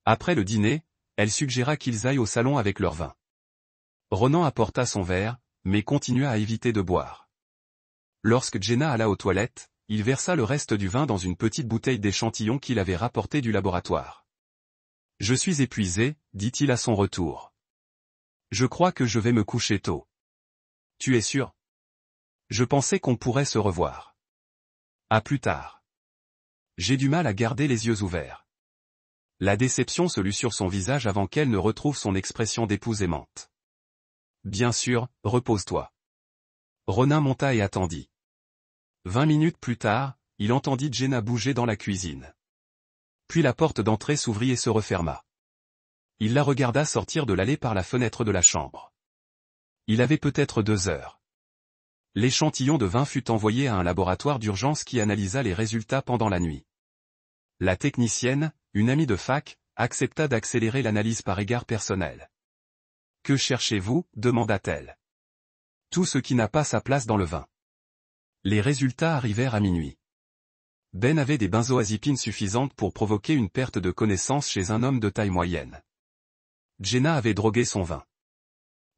Après le dîner, elle suggéra qu'ils aillent au salon avec leur vin. Ronan apporta son verre, mais continua à éviter de boire. Lorsque Jenna alla aux toilettes, il versa le reste du vin dans une petite bouteille d'échantillon qu'il avait rapportée du laboratoire. Je suis épuisé, dit-il à son retour. Je crois que je vais me coucher tôt. Tu es sûr? Je pensais qu'on pourrait se revoir. À plus tard. J'ai du mal à garder les yeux ouverts. La déception se lut sur son visage avant qu'elle ne retrouve son expression d'épouse aimante. Bien sûr, repose-toi. Ronin monta et attendit. 20 minutes plus tard, il entendit Jenna bouger dans la cuisine. Puis la porte d'entrée s'ouvrit et se referma. Il la regarda sortir de l'allée par la fenêtre de la chambre. Il avait peut-être 2 heures. L'échantillon de vin fut envoyé à un laboratoire d'urgence qui analysa les résultats pendant la nuit. La technicienne, une amie de fac, accepta d'accélérer l'analyse par égard personnel. « Que cherchez-vous » demanda-t-elle. « Tout ce qui n'a pas sa place dans le vin. » Les résultats arrivèrent à minuit. Ben avait des benzoazépines suffisantes pour provoquer une perte de connaissance chez un homme de taille moyenne. Jenna avait drogué son vin.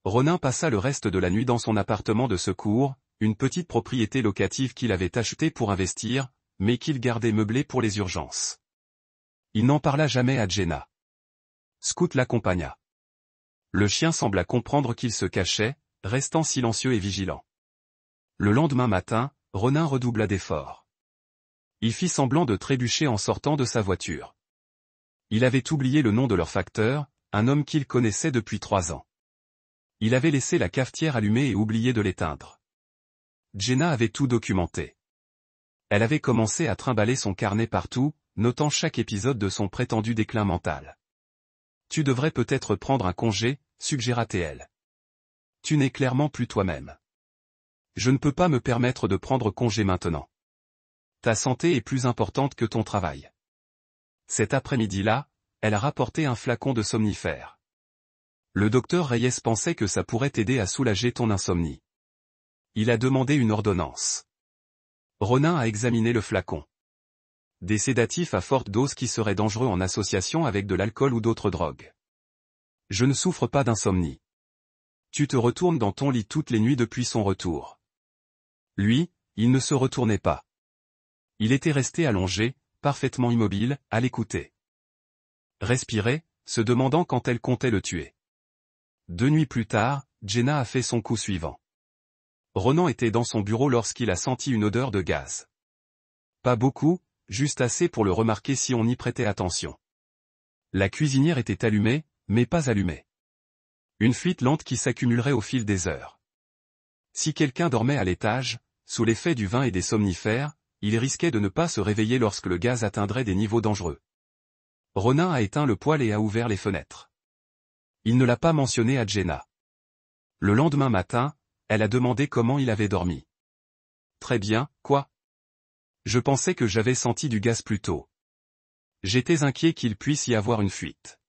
Ronin passa le reste de la nuit dans son appartement de secours, une petite propriété locative qu'il avait achetée pour investir, mais qu'il gardait meublée pour les urgences. Il n'en parla jamais à Jenna. Scout l'accompagna. Le chien sembla comprendre qu'il se cachait, restant silencieux et vigilant. Le lendemain matin, Ronin redoubla d'efforts. Il fit semblant de trébucher en sortant de sa voiture. Il avait oublié le nom de leur facteur, un homme qu'il connaissait depuis 3 ans. Il avait laissé la cafetière allumée et oublié de l'éteindre. Jenna avait tout documenté. Elle avait commencé à trimballer son carnet partout, notant chaque épisode de son prétendu déclin mental. « Tu devrais peut-être prendre un congé », suggéra-t-elle. « Tu n'es clairement plus toi-même. »« Je ne peux pas me permettre de prendre congé maintenant. Ta santé est plus importante que ton travail. » Cet après-midi-là, elle a rapporté un flacon de somnifère. Le docteur Reyes pensait que ça pourrait t'aider à soulager ton insomnie. Il a demandé une ordonnance. Ronin a examiné le flacon. Des sédatifs à forte dose qui seraient dangereux en association avec de l'alcool ou d'autres drogues. Je ne souffre pas d'insomnie. Tu te retournes dans ton lit toutes les nuits depuis son retour. Lui, il ne se retournait pas. Il était resté allongé, parfaitement immobile, à l'écouter. Respirait, se demandant quand elle comptait le tuer. 2 nuits plus tard, Jenna a fait son coup suivant. Ronan était dans son bureau lorsqu'il a senti une odeur de gaz. Pas beaucoup, juste assez pour le remarquer si on y prêtait attention. La cuisinière était allumée, mais pas allumée. Une fuite lente qui s'accumulerait au fil des heures. Si quelqu'un dormait à l'étage, sous l'effet du vin et des somnifères, il risquait de ne pas se réveiller lorsque le gaz atteindrait des niveaux dangereux. Ronin a éteint le poêle et a ouvert les fenêtres. Il ne l'a pas mentionné à Jenna. Le lendemain matin, elle a demandé comment il avait dormi. Très bien, quoi? Je pensais que j'avais senti du gaz plus tôt. J'étais inquiet qu'il puisse y avoir une fuite.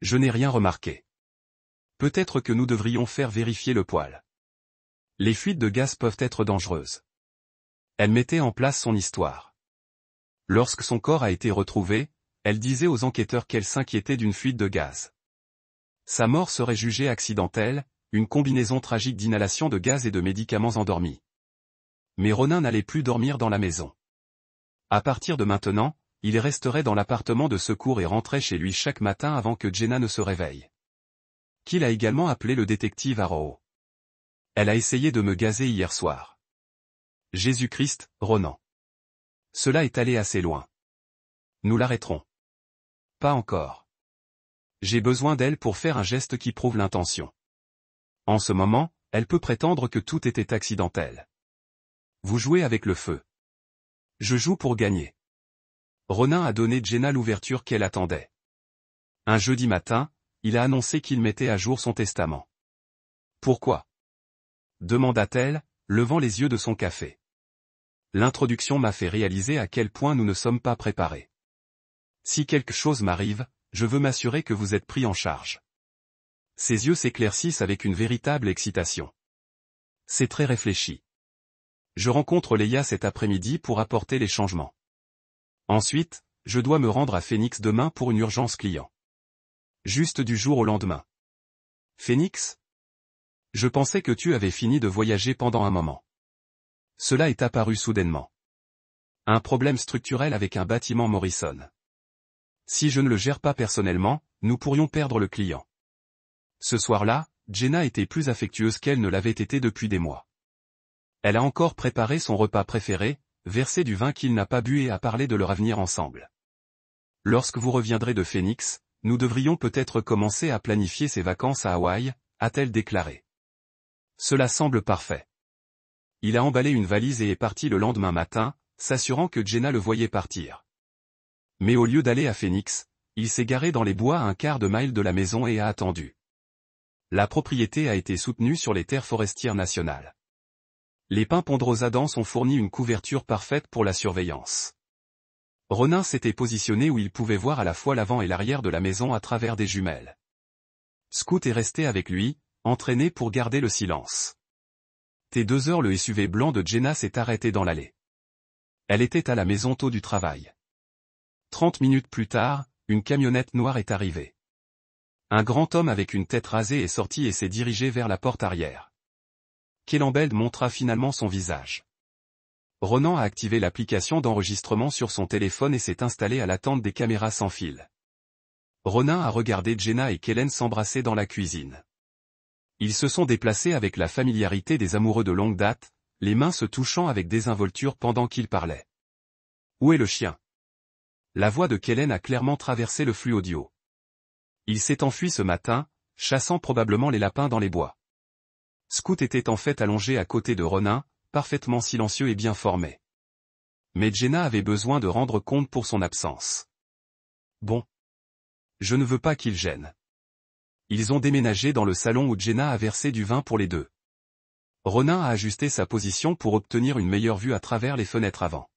Je n'ai rien remarqué. Peut-être que nous devrions faire vérifier le poêle. Les fuites de gaz peuvent être dangereuses. Elle mettait en place son histoire. Lorsque son corps a été retrouvé, elle disait aux enquêteurs qu'elle s'inquiétait d'une fuite de gaz. Sa mort serait jugée accidentelle, une combinaison tragique d'inhalation de gaz et de médicaments endormis. Mais Ronin n'allait plus dormir dans la maison. À partir de maintenant, il resterait dans l'appartement de secours et rentrait chez lui chaque matin avant que Jenna ne se réveille. Qu'il a également appelé le détective Arrow. Elle a essayé de me gazer hier soir. Jésus-Christ, Ronan. Cela est allé assez loin. Nous l'arrêterons. Pas encore. J'ai besoin d'elle pour faire un geste qui prouve l'intention. En ce moment, elle peut prétendre que tout était accidentel. Vous jouez avec le feu. Je joue pour gagner. Ronin a donné Jenna l'ouverture qu'elle attendait. Un jeudi matin, il a annoncé qu'il mettait à jour son testament. Pourquoi? Demanda-t-elle, levant les yeux de son café. L'introduction m'a fait réaliser à quel point nous ne sommes pas préparés. Si quelque chose m'arrive, je veux m'assurer que vous êtes pris en charge. Ses yeux s'éclaircissent avec une véritable excitation. C'est très réfléchi. Je rencontre Leia cet après-midi pour apporter les changements. Ensuite, je dois me rendre à Phoenix demain pour une urgence client. Juste du jour au lendemain. Phoenix? Je pensais que tu avais fini de voyager pendant un moment. Cela est apparu soudainement. Un problème structurel avec un bâtiment Morrison. Si je ne le gère pas personnellement, nous pourrions perdre le client. Ce soir-là, Jenna était plus affectueuse qu'elle ne l'avait été depuis des mois. Elle a encore préparé son repas préféré, versé du vin qu'il n'a pas bu et a parlé de leur avenir ensemble. Lorsque vous reviendrez de Phoenix, nous devrions peut-être commencer à planifier ses vacances à Hawaï, a-t-elle déclaré. Cela semble parfait. Il a emballé une valise et est parti le lendemain matin, s'assurant que Jenna le voyait partir. Mais au lieu d'aller à Phoenix, il s'est garé dans les bois à un quart de mile de la maison et a attendu. La propriété a été soutenue sur les terres forestières nationales. Les pins Ponderosa ont fourni une couverture parfaite pour la surveillance. Ronin s'était positionné où il pouvait voir à la fois l'avant et l'arrière de la maison à travers des jumelles. Scout est resté avec lui, entraîné pour garder le silence. T 2 heures le SUV blanc de Jenna s'est arrêté dans l'allée. Elle était à la maison tôt du travail. 30 minutes plus tard, une camionnette noire est arrivée. Un grand homme avec une tête rasée est sorti et s'est dirigé vers la porte arrière. Kellambeld montra finalement son visage. Ronan a activé l'application d'enregistrement sur son téléphone et s'est installé à l'attente des caméras sans fil. Ronin a regardé Jenna et Kellen s'embrasser dans la cuisine. Ils se sont déplacés avec la familiarité des amoureux de longue date, les mains se touchant avec désinvolture pendant qu'ils parlaient. Où est le chien? La voix de Kellen a clairement traversé le flux audio. Il s'est enfui ce matin, chassant probablement les lapins dans les bois. Scout était en fait allongé à côté de Ronin, parfaitement silencieux et bien formé. Mais Jenna avait besoin de rendre compte pour son absence. Bon. Je ne veux pas qu'il gêne. Ils ont déménagé dans le salon où Jenna a versé du vin pour les deux. Ronin a ajusté sa position pour obtenir une meilleure vue à travers les fenêtres avant.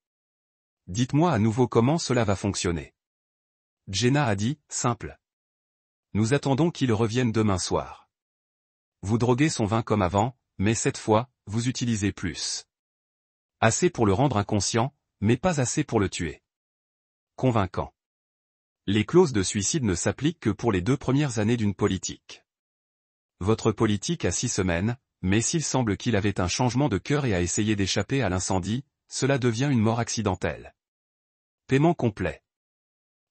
Dites-moi à nouveau comment cela va fonctionner. Jenna a dit, simple. Nous attendons qu'il revienne demain soir. Vous droguez son vin comme avant, mais cette fois, vous utilisez plus. Assez pour le rendre inconscient, mais pas assez pour le tuer. Convaincant. Les clauses de suicide ne s'appliquent que pour les 2 premières années d'une politique. Votre politique a 6 semaines, mais s'il semble qu'il avait un changement de cœur et a essayé d'échapper à l'incendie, cela devient une mort accidentelle. Paiement complet.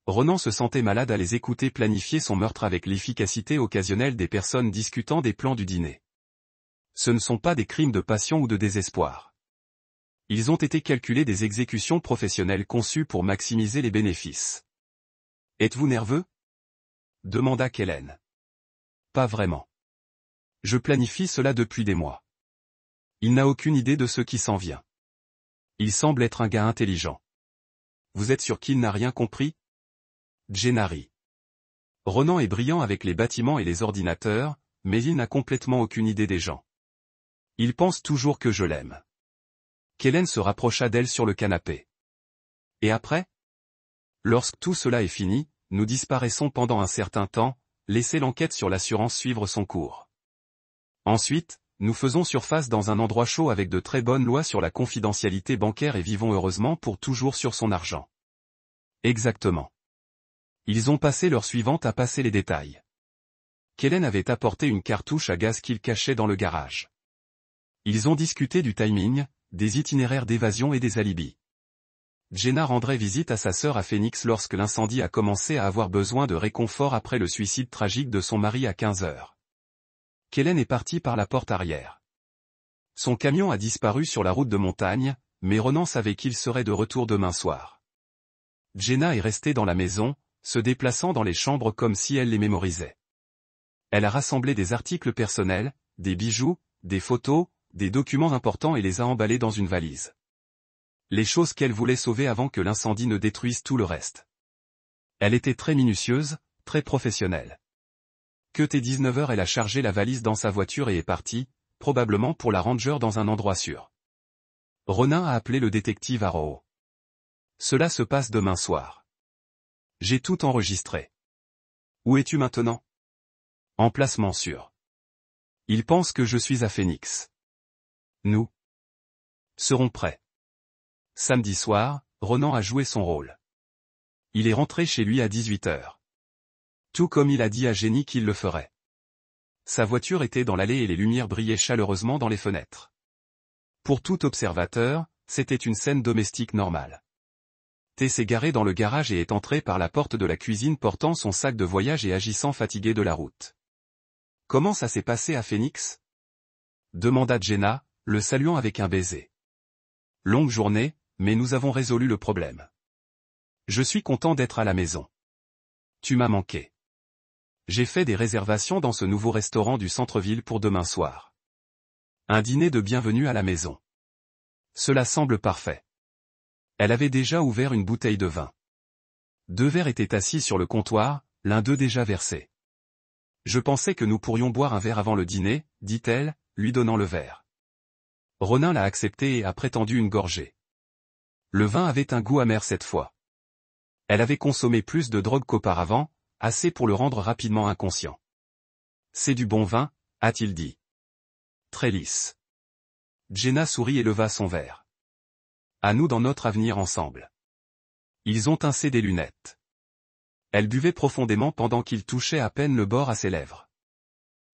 Ronan se sentait malade à les écouter planifier son meurtre avec l'efficacité occasionnelle des personnes discutant des plans du dîner. Ce ne sont pas des crimes de passion ou de désespoir. Ils ont été calculés des exécutions professionnelles conçues pour maximiser les bénéfices. Êtes-vous nerveux? Demanda Kellen. Pas vraiment. Je planifie cela depuis des mois. Il n'a aucune idée de ce qui s'en vient. Il semble être un gars intelligent. Vous êtes sûr qu'il n'a rien compris? Jenna rit. Ronan est brillant avec les bâtiments et les ordinateurs, mais il n'a complètement aucune idée des gens. Il pense toujours que je l'aime. Kellen se rapprocha d'elle sur le canapé. Et après? Lorsque tout cela est fini, nous disparaissons pendant un certain temps, laissez l'enquête sur l'assurance suivre son cours. Ensuite, nous faisons surface dans un endroit chaud avec de très bonnes lois sur la confidentialité bancaire et vivons heureusement pour toujours sur son argent. Exactement. Ils ont passé l'heure suivante à passer les détails. Kellen avait apporté une cartouche à gaz qu'il cachait dans le garage. Ils ont discuté du timing, des itinéraires d'évasion et des alibis. Jenna rendrait visite à sa sœur à Phoenix lorsque l'incendie a commencé à avoir besoin de réconfort après le suicide tragique de son mari à 15 heures. Kellen est parti par la porte arrière. Son camion a disparu sur la route de montagne, mais Ronan savait qu'il serait de retour demain soir. Jenna est restée dans la maison, se déplaçant dans les chambres comme si elle les mémorisait. Elle a rassemblé des articles personnels, des bijoux, des photos, des documents importants et les a emballés dans une valise. Les choses qu'elle voulait sauver avant que l'incendie ne détruise tout le reste. Elle était très minutieuse, très professionnelle. Que t'es 19h, elle a chargé la valise dans sa voiture et est partie, probablement pour la ranger dans un endroit sûr. Ronin a appelé le détective Arrow. Cela se passe demain soir. J'ai tout enregistré. Où es-tu maintenant? Emplacement sûr. Il pense que je suis à Phoenix. Nous serons prêts. Samedi soir, Ronan a joué son rôle. Il est rentré chez lui à 18h. Tout comme il a dit à Jenny qu'il le ferait. Sa voiture était dans l'allée et les lumières brillaient chaleureusement dans les fenêtres. Pour tout observateur, c'était une scène domestique normale. T s'est garé dans le garage et est entré par la porte de la cuisine portant son sac de voyage et agissant fatigué de la route. Comment ça s'est passé à Phoenix? Demanda Jenna, le saluant avec un baiser. Longue journée, mais nous avons résolu le problème. Je suis content d'être à la maison. Tu m'as manqué. J'ai fait des réservations dans ce nouveau restaurant du centre-ville pour demain soir. Un dîner de bienvenue à la maison. Cela semble parfait. Elle avait déjà ouvert une bouteille de vin. 2 verres étaient assis sur le comptoir, l'un d'eux déjà versé. Je pensais que nous pourrions boire un verre avant le dîner, dit-elle, lui donnant le verre. Ronin l'a accepté et a prétendu une gorgée. Le vin avait un goût amer cette fois. Elle avait consommé plus de drogue qu'auparavant, assez pour le rendre rapidement inconscient. C'est du bon vin, a-t-il dit. Très lisse. Jenna sourit et leva son verre. À nous dans notre avenir ensemble. Ils ont teinté des lunettes. Elle buvait profondément pendant qu'il touchait à peine le bord à ses lèvres.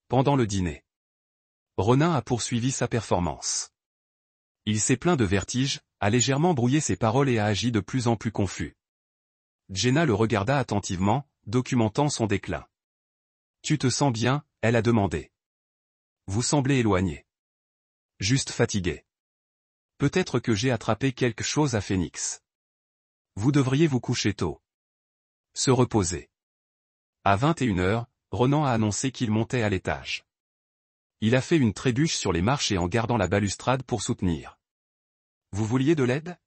Pendant le dîner. Ronin a poursuivi sa performance. Il s'est plaint de vertige, a légèrement brouillé ses paroles et a agi de plus en plus confus. Jenna le regarda attentivement, documentant son déclin. Tu te sens bien, elle a demandé. Vous semblez éloigné. Juste fatigué. Peut-être que j'ai attrapé quelque chose à Phoenix. Vous devriez vous coucher tôt. Se reposer. À 21h, Ronan a annoncé qu'il montait à l'étage. Il a fait une trébuche sur les marches et en gardant la balustrade pour soutenir. Vous vouliez de l'aide?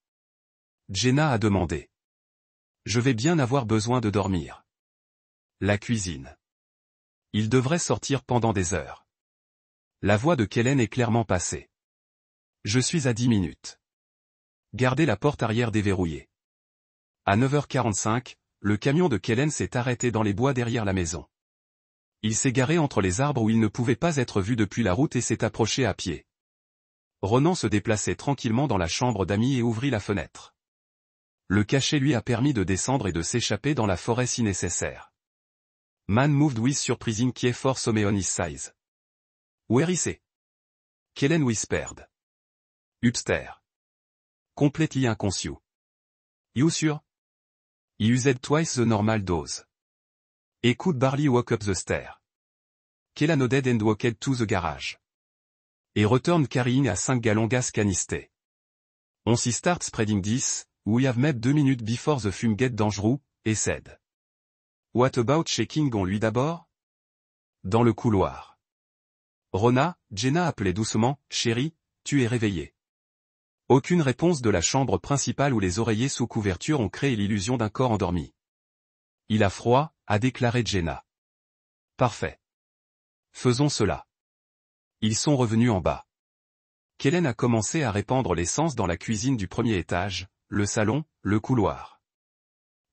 Jenna a demandé. Je vais bien avoir besoin de dormir. La cuisine. Il devrait sortir pendant des heures. La voix de Kellen est clairement passée. Je suis à 10 minutes. Gardez la porte arrière déverrouillée. À 9h45, le camion de Kellen s'est arrêté dans les bois derrière la maison. Il s'est garé entre les arbres où il ne pouvait pas être vu depuis la route et s'est approché à pied. Ronan se déplaçait tranquillement dans la chambre d'amis et ouvrit la fenêtre. Le cachet lui a permis de descendre et de s'échapper dans la forêt si nécessaire. Man moved with surprising key force on his size. Where is he? Kellen whispered. Upstairs. Completely unconscious. You sure? He used twice the normal dose. He could barely walk up the stair. Kellen nodded and walked to the garage. He returned carrying a 5 gallon gas canister. On s'y start spreading this, we have maybe 2 minutes before the fume get dangerous, he said. What about checking on lui d'abord? Dans le couloir. Rona, Jenna appelait doucement, chérie, tu es réveillée. Aucune réponse de la chambre principale où les oreillers sous couverture ont créé l'illusion d'un corps endormi. Il a froid, a déclaré Jenna. Parfait. Faisons cela. Ils sont revenus en bas. Kellen a commencé à répandre l'essence dans la cuisine du premier étage, le salon, le couloir.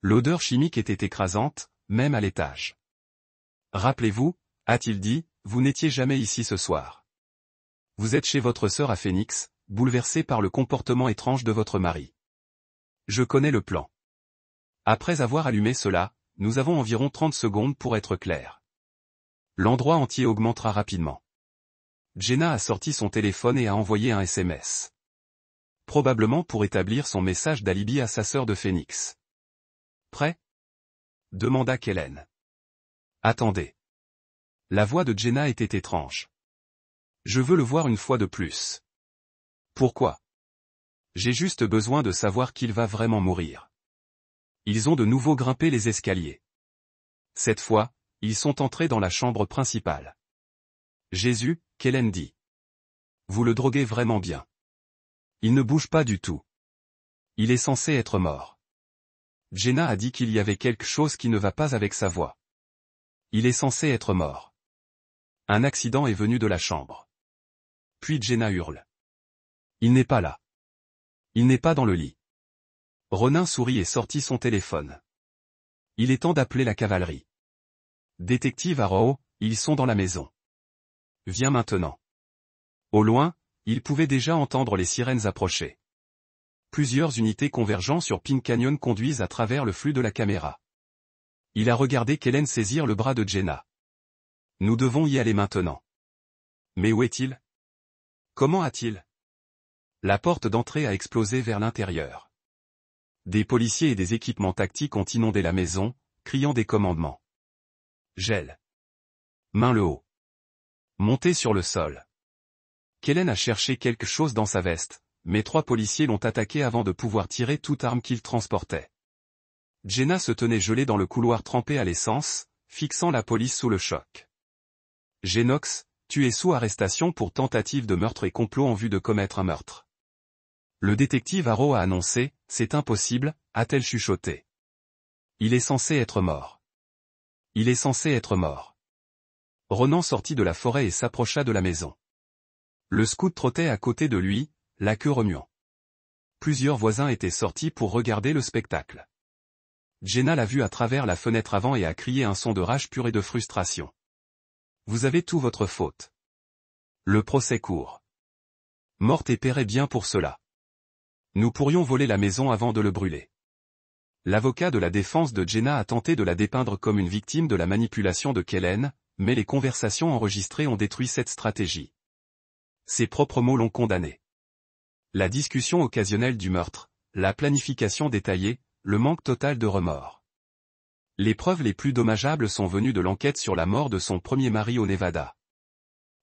L'odeur chimique était écrasante, même à l'étage. Rappelez-vous, a-t-il dit, vous n'étiez jamais ici ce soir. Vous êtes chez votre sœur à Phoenix, bouleversé par le comportement étrange de votre mari. Je connais le plan. Après avoir allumé cela, nous avons environ 30 secondes pour être clairs. L'endroit entier augmentera rapidement. Jenna a sorti son téléphone et a envoyé un SMS. Probablement pour établir son message d'alibi à sa sœur de Phoenix. Prêt? Demanda Kellen. Attendez. La voix de Jenna était étrange. Je veux le voir une fois de plus. Pourquoi? J'ai juste besoin de savoir qu'il va vraiment mourir. Ils ont de nouveau grimpé les escaliers. Cette fois, ils sont entrés dans la chambre principale. Jésus, Kellen dit. Vous le droguez vraiment bien. Il ne bouge pas du tout. Il est censé être mort. Jenna a dit qu'il y avait quelque chose qui ne va pas avec sa voix. Il est censé être mort. Un accident est venu de la chambre. Puis Jenna hurle. Il n'est pas là. Il n'est pas dans le lit. Ronan sourit et sortit son téléphone. Il est temps d'appeler la cavalerie. Détective Arrow, ils sont dans la maison. Viens maintenant. Au loin, il pouvait déjà entendre les sirènes approcher. Plusieurs unités convergeant sur Pink Canyon conduisent à travers le flux de la caméra. Il a regardé Kellen saisir le bras de Jenna. Nous devons y aller maintenant. Mais où est-il? Comment a-t-il? La porte d'entrée a explosé vers l'intérieur. Des policiers et des équipements tactiques ont inondé la maison, criant des commandements. Gel. Main le haut. Monté sur le sol. Kellen a cherché quelque chose dans sa veste, mais 3 policiers l'ont attaqué avant de pouvoir tirer toute arme qu'il transportait. Jenna se tenait gelée dans le couloir trempé à l'essence, fixant la police sous le choc. Genox, tu es sous arrestation pour tentative de meurtre et complot en vue de commettre un meurtre. Le détective Arrow a annoncé, c'est impossible, a-t-elle chuchoté. Il est censé être mort. Il est censé être mort. Ronan sortit de la forêt et s'approcha de la maison. Le scout trottait à côté de lui, la queue remuant. Plusieurs voisins étaient sortis pour regarder le spectacle. Jenna l'a vu à travers la fenêtre avant et a crié un son de rage pure et de frustration. Vous avez tout votre faute. Le procès court. Morte et paierait bien pour cela. Nous pourrions voler la maison avant de le brûler. L'avocat de la défense de Jenna a tenté de la dépeindre comme une victime de la manipulation de Kellen, mais les conversations enregistrées ont détruit cette stratégie. Ses propres mots l'ont condamné. La discussion occasionnelle du meurtre, la planification détaillée, le manque total de remords. Les preuves les plus dommageables sont venues de l'enquête sur la mort de son premier mari au Nevada.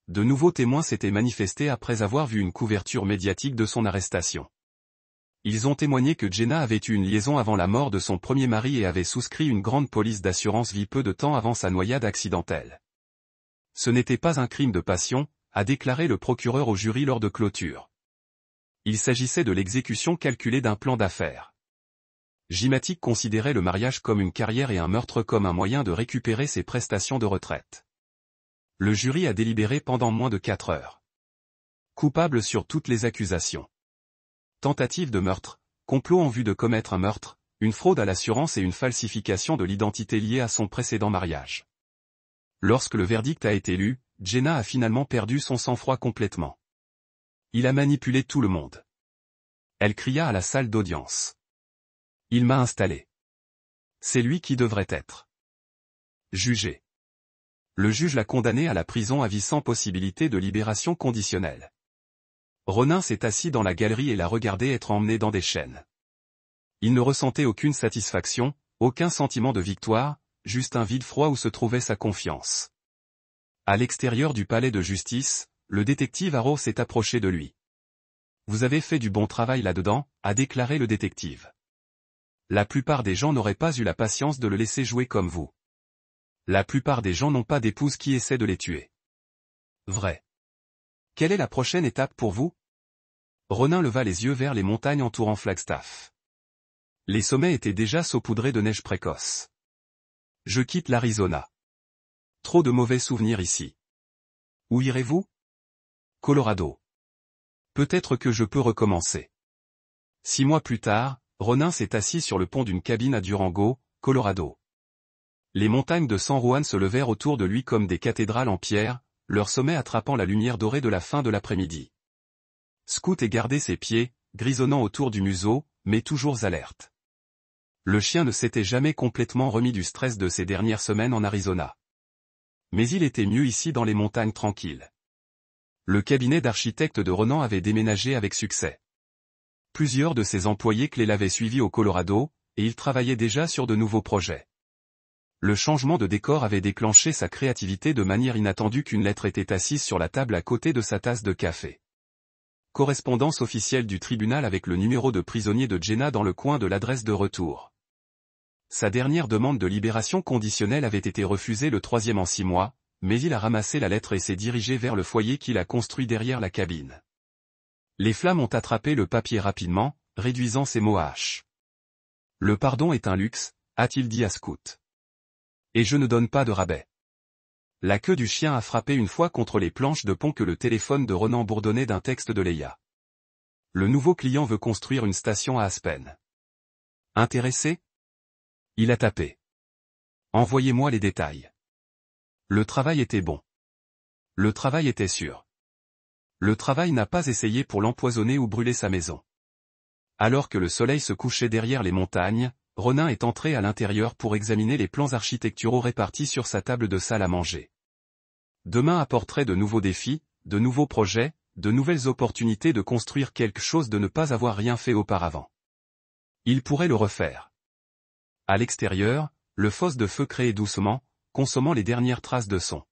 De nouveaux témoins s'étaient manifestés après avoir vu une couverture médiatique de son arrestation. Ils ont témoigné que Jenna avait eu une liaison avant la mort de son premier mari et avait souscrit une grande police d'assurance vie peu de temps avant sa noyade accidentelle. Ce n'était pas un crime de passion, a déclaré le procureur au jury lors de clôture. Il s'agissait de l'exécution calculée d'un plan d'affaires. J-Matic considérait le mariage comme une carrière et un meurtre comme un moyen de récupérer ses prestations de retraite. Le jury a délibéré pendant moins de 4 heures. Coupable sur toutes les accusations. Tentative de meurtre, complot en vue de commettre un meurtre, une fraude à l'assurance et une falsification de l'identité liée à son précédent mariage. Lorsque le verdict a été lu, Jenna a finalement perdu son sang-froid complètement. Il a manipulé tout le monde. Elle cria à la salle d'audience. Il m'a installé. C'est lui qui devrait être jugé. Le juge l'a condamné à la prison à vie sans possibilité de libération conditionnelle. Ronin s'est assis dans la galerie et l'a regardé être emmené dans des chaînes. Il ne ressentait aucune satisfaction, aucun sentiment de victoire, juste un vide froid où se trouvait sa confiance. À l'extérieur du palais de justice, le détective Arrow s'est approché de lui. « Vous avez fait du bon travail là-dedans », a déclaré le détective. « La plupart des gens n'auraient pas eu la patience de le laisser jouer comme vous. La plupart des gens n'ont pas d'épouse qui essaie de les tuer. » Vrai. Quelle est la prochaine étape pour vous? Ronin leva les yeux vers les montagnes entourant Flagstaff. Les sommets étaient déjà saupoudrés de neige précoce. Je quitte l'Arizona. Trop de mauvais souvenirs ici. Où irez-vous? Colorado. Peut-être que je peux recommencer. 6 mois plus tard, Ronin s'est assis sur le pont d'une cabine à Durango, Colorado. Les montagnes de San Juan se levèrent autour de lui comme des cathédrales en pierre, leur sommet attrapant la lumière dorée de la fin de l'après-midi. Scout est gardé ses pieds, grisonnant autour du museau, mais toujours alerte. Le chien ne s'était jamais complètement remis du stress de ces dernières semaines en Arizona. Mais il était mieux ici dans les montagnes tranquilles. Le cabinet d'architecte de Ronan avait déménagé avec succès. Plusieurs de ses employés clés l'avaient suivi au Colorado, et il travaillait déjà sur de nouveaux projets. Le changement de décor avait déclenché sa créativité de manière inattendue qu'une lettre était assise sur la table à côté de sa tasse de café. Correspondance officielle du tribunal avec le numéro de prisonnier de Jenna dans le coin de l'adresse de retour. Sa dernière demande de libération conditionnelle avait été refusée le 3e en 6 mois, mais il a ramassé la lettre et s'est dirigé vers le foyer qu'il a construit derrière la cabine. Les flammes ont attrapé le papier rapidement, réduisant ses mots à H. Le pardon est un luxe, a-t-il dit à Scout. Et je ne donne pas de rabais. La queue du chien a frappé une fois contre les planches de pont que le téléphone de Ronan bourdonnait d'un texte de Leia. Le nouveau client veut construire une station à Aspen. Intéressé? Il a tapé. Envoyez-moi les détails. Le travail était bon. Le travail était sûr. Le travail n'a pas essayé pour l'empoisonner ou brûler sa maison. Alors que le soleil se couchait derrière les montagnes, Ronin est entré à l'intérieur pour examiner les plans architecturaux répartis sur sa table de salle à manger. Demain apporterait de nouveaux défis, de nouveaux projets, de nouvelles opportunités de construire quelque chose de ne pas avoir rien fait auparavant. Il pourrait le refaire. À l'extérieur, le fosse de feu créait doucement, consommant les dernières traces de son.